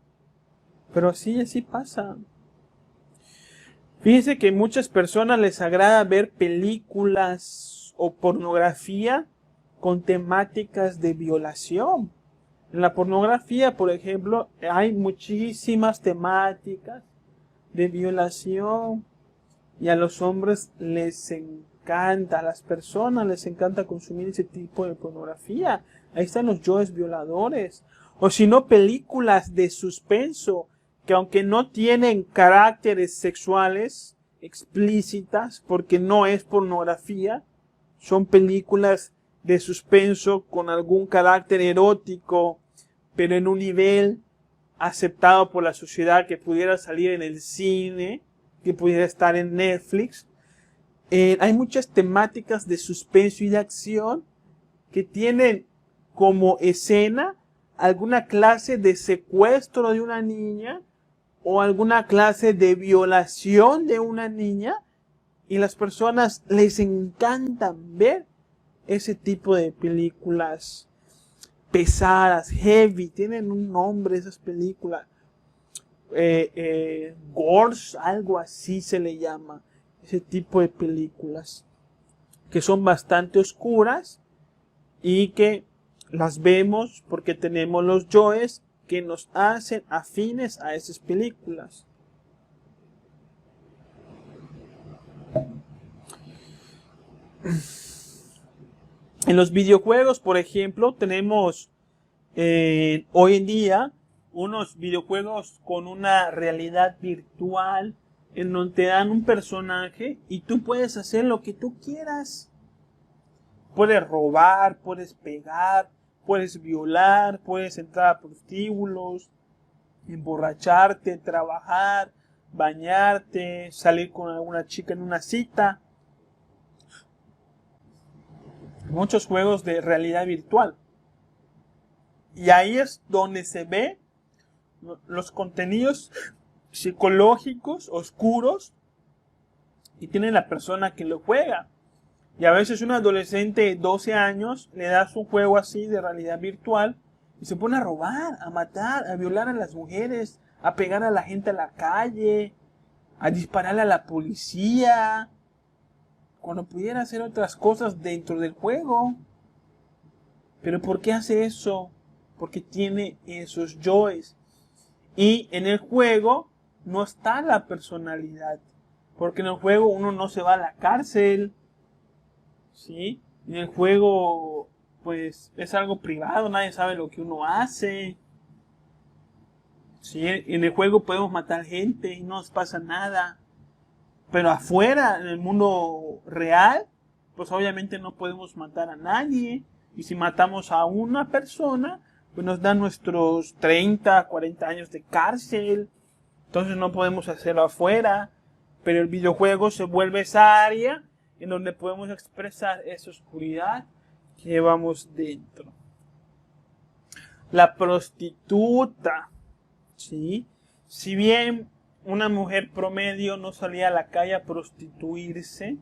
Pero así pasa. Fíjense que a muchas personas les agrada ver películas o pornografía con temáticas de violación. En la pornografía, por ejemplo, hay muchísimas temáticas de violación y a los hombres les encanta, a las personas les encanta consumir ese tipo de pornografía. Ahí están los yoes violadores. O si no, películas de suspenso que aunque no tienen caracteres sexuales explícitas, porque no es pornografía, son películas de suspenso con algún carácter erótico, pero en un nivel aceptado por la sociedad, que pudiera salir en el cine, que pudiera estar en Netflix. hay muchas temáticas de suspenso y de acción que tienen como escena alguna clase de secuestro de una niña o alguna clase de violación de una niña, y las personas les encantan ver ese tipo de películas pesadas, heavy, tienen un nombre esas películas, gores, algo así se le llama, ese tipo de películas que son bastante oscuras y que las vemos porque tenemos los yoes que nos hacen afines a esas películas. En los videojuegos, por ejemplo, tenemos hoy en día unos videojuegos con una realidad virtual en donde te dan un personaje y tú puedes hacer lo que tú quieras. Puedes robar, puedes pegar, puedes violar, puedes entrar a prostíbulos, emborracharte, trabajar, bañarte, salir con alguna chica en una cita. Muchos juegos de realidad virtual. Y ahí es donde se ve los contenidos psicológicos oscuros y tiene la persona que lo juega. Y a veces un adolescente de 12 años le das un juego así de realidad virtual y se pone a robar, a matar, a violar a las mujeres, a pegar a la gente a la calle, a dispararle a la policía, cuando pudiera hacer otras cosas dentro del juego. ¿Pero por qué hace eso? Porque tiene esos yoes. Y en el juego no está la personalidad. Porque en el juego uno no se va a la cárcel. ¿Sí? En el juego, pues, es algo privado, nadie sabe lo que uno hace. ¿Sí? En el juego podemos matar gente y no nos pasa nada. Pero afuera, en el mundo real, pues obviamente no podemos matar a nadie. Y si matamos a una persona, pues nos dan nuestros 30, 40 años de cárcel. Entonces no podemos hacerlo afuera. Pero el videojuego se vuelve esa área en donde podemos expresar esa oscuridad que llevamos dentro. La prostituta, ¿sí? Si bien una mujer promedio no salía a la calle a prostituirse,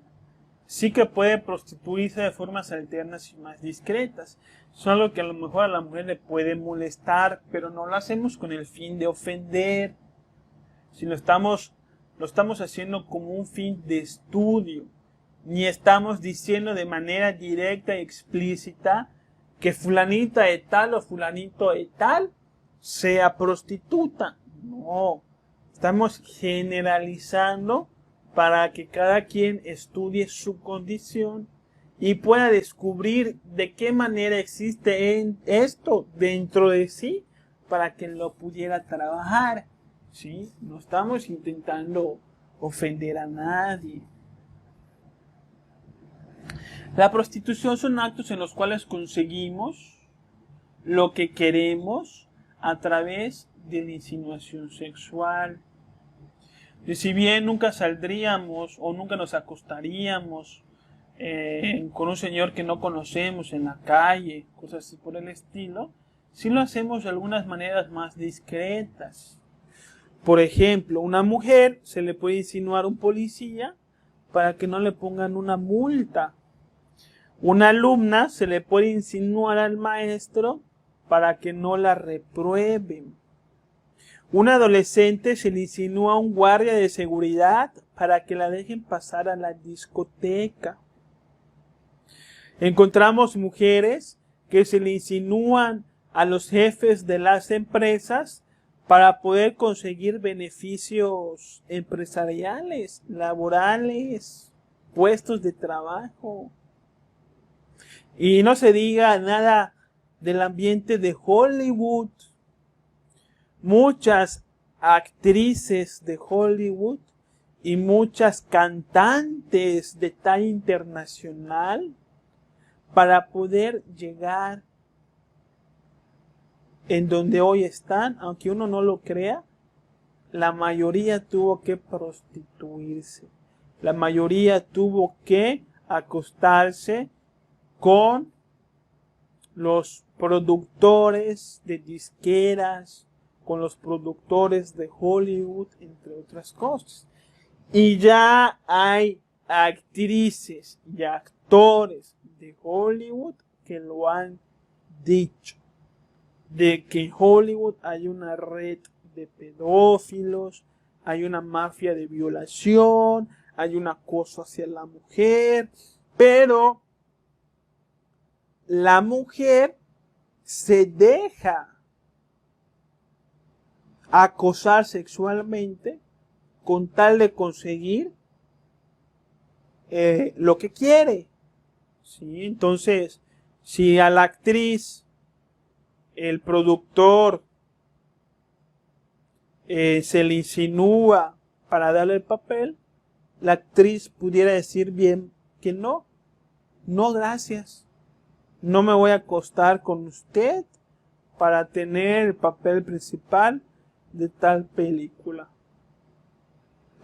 sí que puede prostituirse de formas alternas y más discretas. Es algo que a lo mejor a la mujer le puede molestar, pero no lo hacemos con el fin de ofender, sino lo estamos haciendo como un fin de estudio. Ni estamos diciendo de manera directa y explícita que fulanita de tal o fulanito de tal sea prostituta. No, estamos generalizando para que cada quien estudie su condición y pueda descubrir de qué manera existe esto dentro de sí para que lo pudiera trabajar. ¿Sí? No estamos intentando ofender a nadie. La prostitución son actos en los cuales conseguimos lo que queremos a través de la insinuación sexual. Y si bien nunca saldríamos o nunca nos acostaríamos con un señor que no conocemos en la calle, cosas así por el estilo, sí lo hacemos de algunas maneras más discretas. Por ejemplo, una mujer se le puede insinuar a un policía para que no le pongan una multa. Una alumna se le puede insinuar al maestro para que no la reprueben. Un adolescente se le insinúa a un guardia de seguridad para que la dejen pasar a la discoteca. Encontramos mujeres que se le insinúan a los jefes de las empresas para poder conseguir beneficios empresariales, laborales, puestos de trabajo. Y no se diga nada del ambiente de Hollywood. Muchas actrices de Hollywood y muchas cantantes de talla internacional, para poder llegar en donde hoy están, aunque uno no lo crea, la mayoría tuvo que prostituirse. La mayoría tuvo que acostarse con los productores de disqueras, con los productores de Hollywood, entre otras cosas. Y ya hay actrices y actores de Hollywood que lo han dicho, de que en Hollywood hay una red de pedófilos, hay una mafia de violación, hay un acoso hacia la mujer, pero la mujer se deja acosar sexualmente con tal de conseguir lo que quiere. ¿Sí? Entonces, si a la actriz, el productor, se le insinúa para darle el papel, la actriz pudiera decir bien que no, no gracias, no me voy a acostar con usted para tener el papel principal de tal película.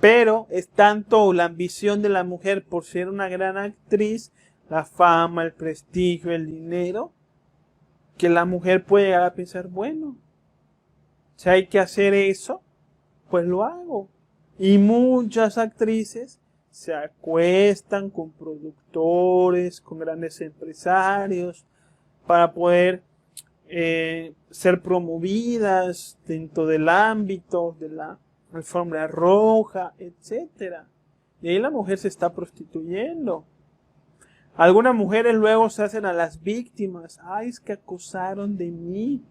Pero es tanto la ambición de la mujer por ser una gran actriz, la fama, el prestigio, el dinero, que la mujer puede llegar a pensar, bueno, si hay que hacer eso, pues lo hago. Y muchas actrices se acuestan con productores, con grandes empresarios, para poder ser promovidas dentro del ámbito de la alfombra roja, etcétera. Y ahí la mujer se está prostituyendo. Algunas mujeres luego se hacen a las víctimas. Ay, es que acusaron de mí.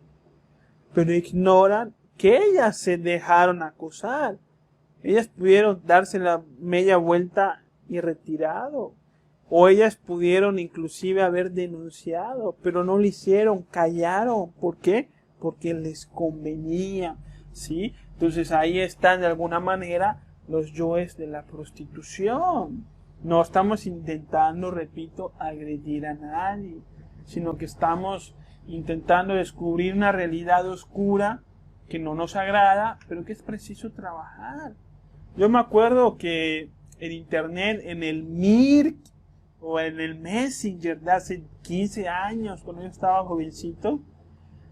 Pero ignoran que ellas se dejaron acosar. Ellas pudieron darse la media vuelta y retirado. O ellas pudieron inclusive haber denunciado, pero no lo hicieron, callaron. ¿Por qué? Porque les convenía, ¿sí? Entonces ahí están de alguna manera los yoes de la prostitución. No estamos intentando, repito, agredir a nadie, sino que estamos intentando descubrir una realidad oscura que no nos agrada, pero que es preciso trabajar. Yo me acuerdo que en internet, en el Mirk o en el Messenger de hace 15 años, cuando yo estaba jovencito,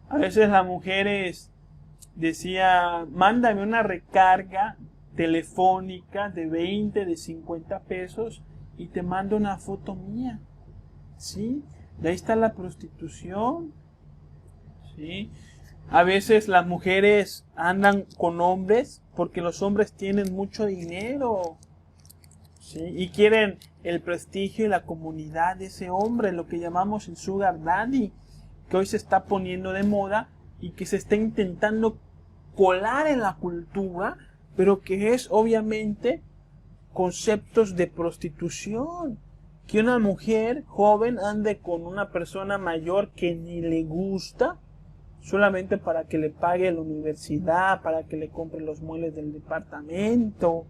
a veces las mujeres decían, mándame una recarga telefónica de 20, de 50 pesos y te mando una foto mía. ¿Sí? De ahí está la prostitución. ¿Sí? A veces las mujeres andan con hombres porque los hombres tienen mucho dinero. ¿Sí? Y quieren el prestigio y la comunidad de ese hombre, lo que llamamos el sugar daddy, que hoy se está poniendo de moda y que se está intentando colar en la cultura, pero que es obviamente conceptos de prostitución. Que una mujer joven ande con una persona mayor que ni le gusta, solamente para que le pague la universidad, para que le compre los muebles del departamento.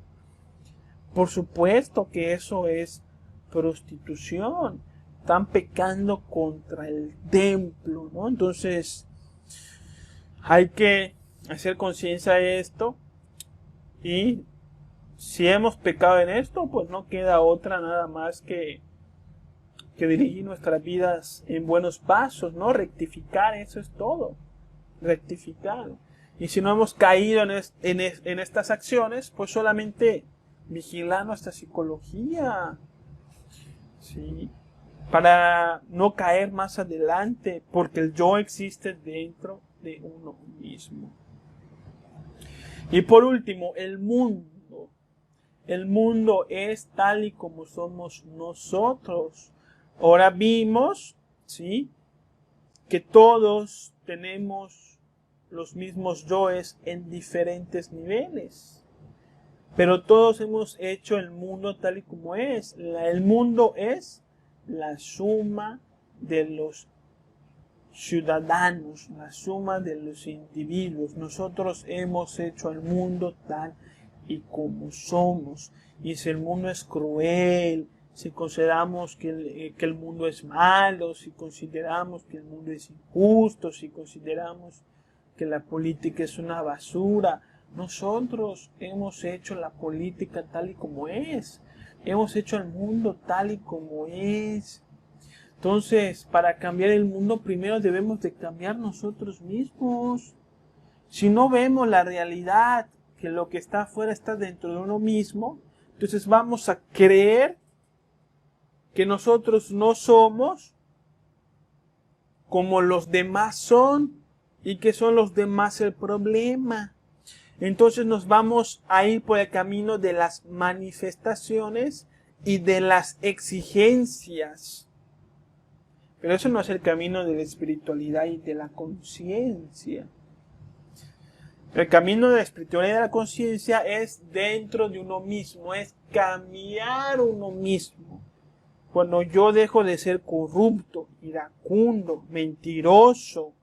Por supuesto que eso es prostitución. Están pecando contra el templo, ¿no? Entonces, hay que hacer conciencia de esto. Y si hemos pecado en esto, pues no queda otra nada más que dirigir nuestras vidas en buenos pasos, ¿no? Rectificar, eso es todo. Rectificar. Y si no hemos caído en estas acciones, pues solamente vigilar nuestra psicología, ¿sí? Para no caer más adelante, porque el yo existe dentro de uno mismo. Y por último, el mundo. El mundo es tal y como somos nosotros. Ahora vimos, ¿sí?, que todos tenemos los mismos yoes en diferentes niveles. Pero todos hemos hecho el mundo tal y como es. El mundo es la suma de los ciudadanos, la suma de los individuos. Nosotros hemos hecho el mundo tal y como somos. Y si el mundo es cruel, si consideramos que el mundo es malo, si consideramos que el mundo es injusto, si consideramos que la política es una basura, nosotros hemos hecho la política tal y como es. Hemos hecho el mundo tal y como es. Entonces, para cambiar el mundo, primero debemos de cambiar nosotros mismos. Si no vemos la realidad, que lo que está afuera está dentro de uno mismo, entonces vamos a creer que nosotros no somos como los demás son y que son los demás el problema. Entonces nos vamos a ir por el camino de las manifestaciones y de las exigencias. Pero eso no es el camino de la espiritualidad y de la conciencia. El camino de la espiritualidad y de la conciencia es dentro de uno mismo, es cambiar uno mismo. Cuando yo dejo de ser corrupto, iracundo, mentiroso,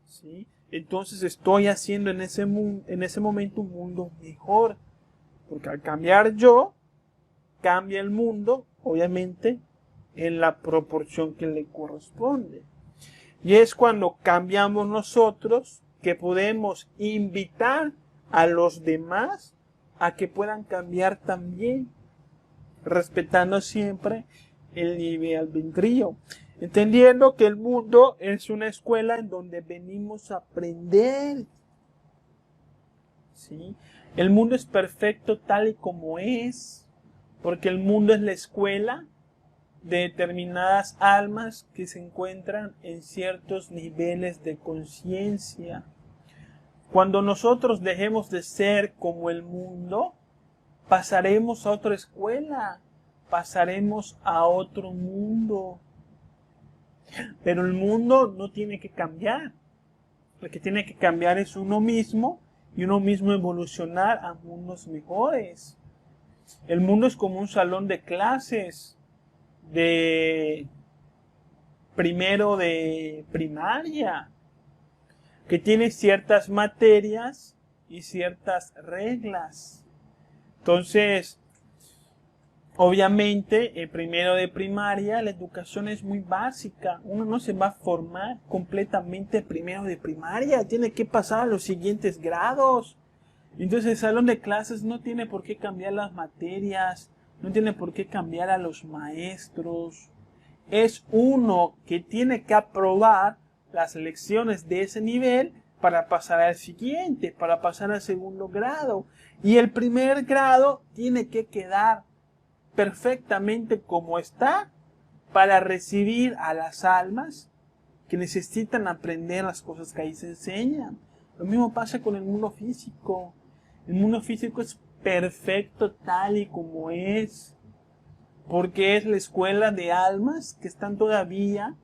¿sí? Entonces estoy haciendo en ese momento un mundo mejor. Porque al cambiar yo, cambia el mundo, obviamente, en la proporción que le corresponde. Y es cuando cambiamos nosotros que podemos invitar a los demás a que puedan cambiar también, respetando siempre el libre albedrío, entendiendo que el mundo es una escuela en donde venimos a aprender. ¿Sí? El mundo es perfecto tal y como es, porque el mundo es la escuela de determinadas almas que se encuentran en ciertos niveles de conciencia. Cuando nosotros dejemos de ser como el mundo, pasaremos a otra escuela, pasaremos a otro mundo. Pero el mundo no tiene que cambiar. Lo que tiene que cambiar es uno mismo y uno mismo evolucionar a mundos mejores. El mundo es como un salón de clases de primero de primaria, que tiene ciertas materias y ciertas reglas. Entonces, obviamente, en primero de primaria la educación es muy básica. Uno no se va a formar completamente primero de primaria. Tiene que pasar a los siguientes grados. Entonces el salón de clases no tiene por qué cambiar las materias. No tiene por qué cambiar a los maestros. Es uno que tiene que aprobar las lecciones de ese nivel para pasar al siguiente, para pasar al segundo grado. Y el primer grado tiene que quedar perfectamente como está para recibir a las almas que necesitan aprender las cosas que ahí se enseñan. Lo mismo pasa con el mundo físico. El mundo físico es perfecto tal y como es, porque es la escuela de almas que están todavía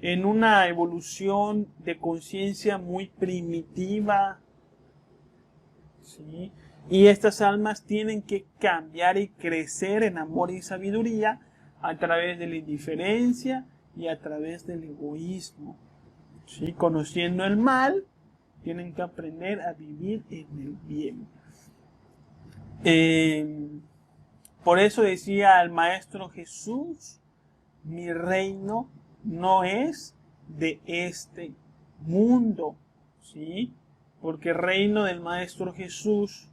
en una evolución de conciencia muy primitiva, ¿sí? Y estas almas tienen que cambiar y crecer en amor y sabiduría a través de la indiferencia y a través del egoísmo, ¿sí? Conociendo el mal, tienen que aprender a vivir en el bien. Por eso decía el Maestro Jesús, mi reino no es de este mundo, ¿sí? Porque el reino del Maestro Jesús,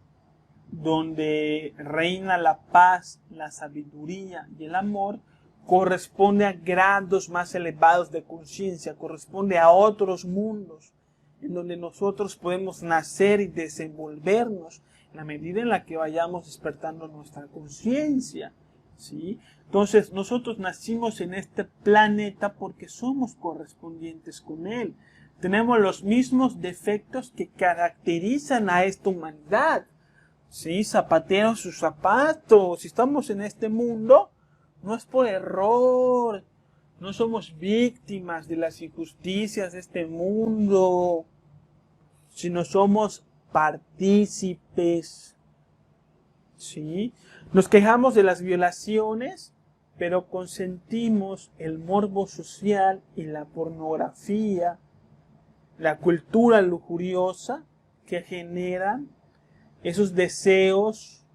donde reina la paz, la sabiduría y el amor, corresponde a grados más elevados de conciencia, corresponde a otros mundos, en donde nosotros podemos nacer y desenvolvernos en la medida en la que vayamos despertando nuestra conciencia, ¿sí? Entonces nosotros nacimos en este planeta porque somos correspondientes con él. Tenemos los mismos defectos que caracterizan a esta humanidad, ¿sí? Zapatero sus zapatos. Si estamos en este mundo, no es por error. No somos víctimas de las injusticias de este mundo, sino somos partícipes, ¿sí? Nos quejamos de las violaciones, pero consentimos el morbo social y la pornografía, la cultura lujuriosa que generan esos deseos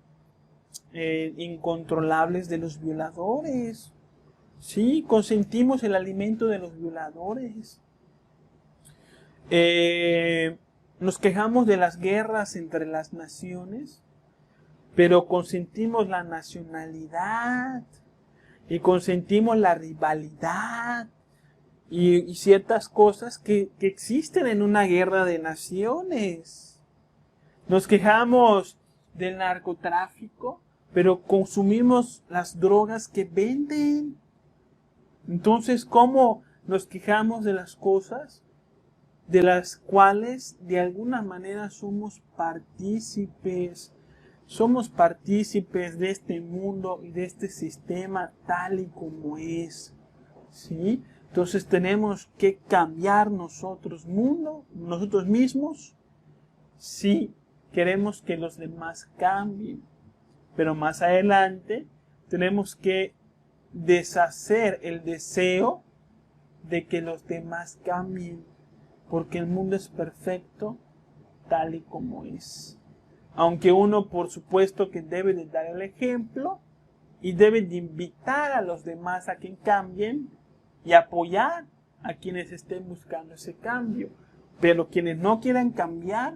incontrolables de los violadores. Sí, consentimos el alimento de los violadores. Nos quejamos de las guerras entre las naciones, pero consentimos la nacionalidad y consentimos la rivalidad y ciertas cosas que existen en una guerra de naciones. Nos quejamos del narcotráfico, pero consumimos las drogas que venden. Entonces, ¿cómo nos quejamos de las cosas de las cuales de alguna manera somos partícipes? Somos partícipes de este mundo y de este sistema tal y como es, ¿sí? Entonces tenemos que cambiar nosotros mismos, si queremos que los demás cambien. Pero más adelante tenemos que deshacer el deseo de que los demás cambien, porque el mundo es perfecto tal y como es. Aunque uno, por supuesto, que debe de dar el ejemplo y debe de invitar a los demás a que cambien y apoyar a quienes estén buscando ese cambio. Pero quienes no quieran cambiar,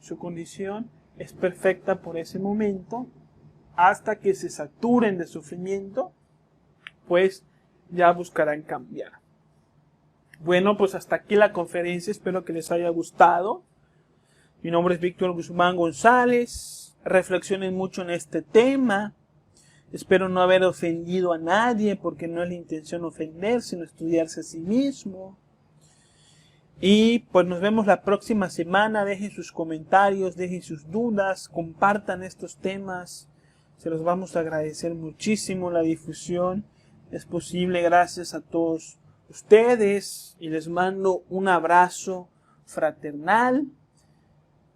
su condición es perfecta por ese momento, hasta que se saturen de sufrimiento, pues ya buscarán cambiar. Bueno, pues hasta aquí la conferencia, espero que les haya gustado. Mi nombre es Víctor Guzmán González. Reflexionen mucho en este tema. Espero no haber ofendido a nadie, porque no es la intención ofender, sino estudiarse a sí mismo. Y pues nos vemos la próxima semana. Dejen sus comentarios, dejen sus dudas, compartan estos temas. Se los vamos a agradecer muchísimo. La difusión es posible gracias a todos ustedes. Y les mando un abrazo fraternal.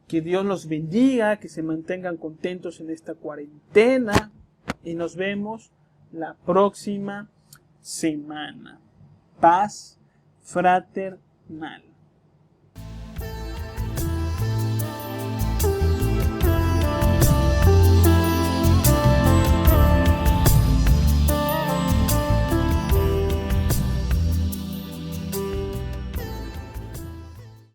Que Dios los bendiga, que se mantengan contentos en esta cuarentena y nos vemos la próxima semana. Paz fraternal.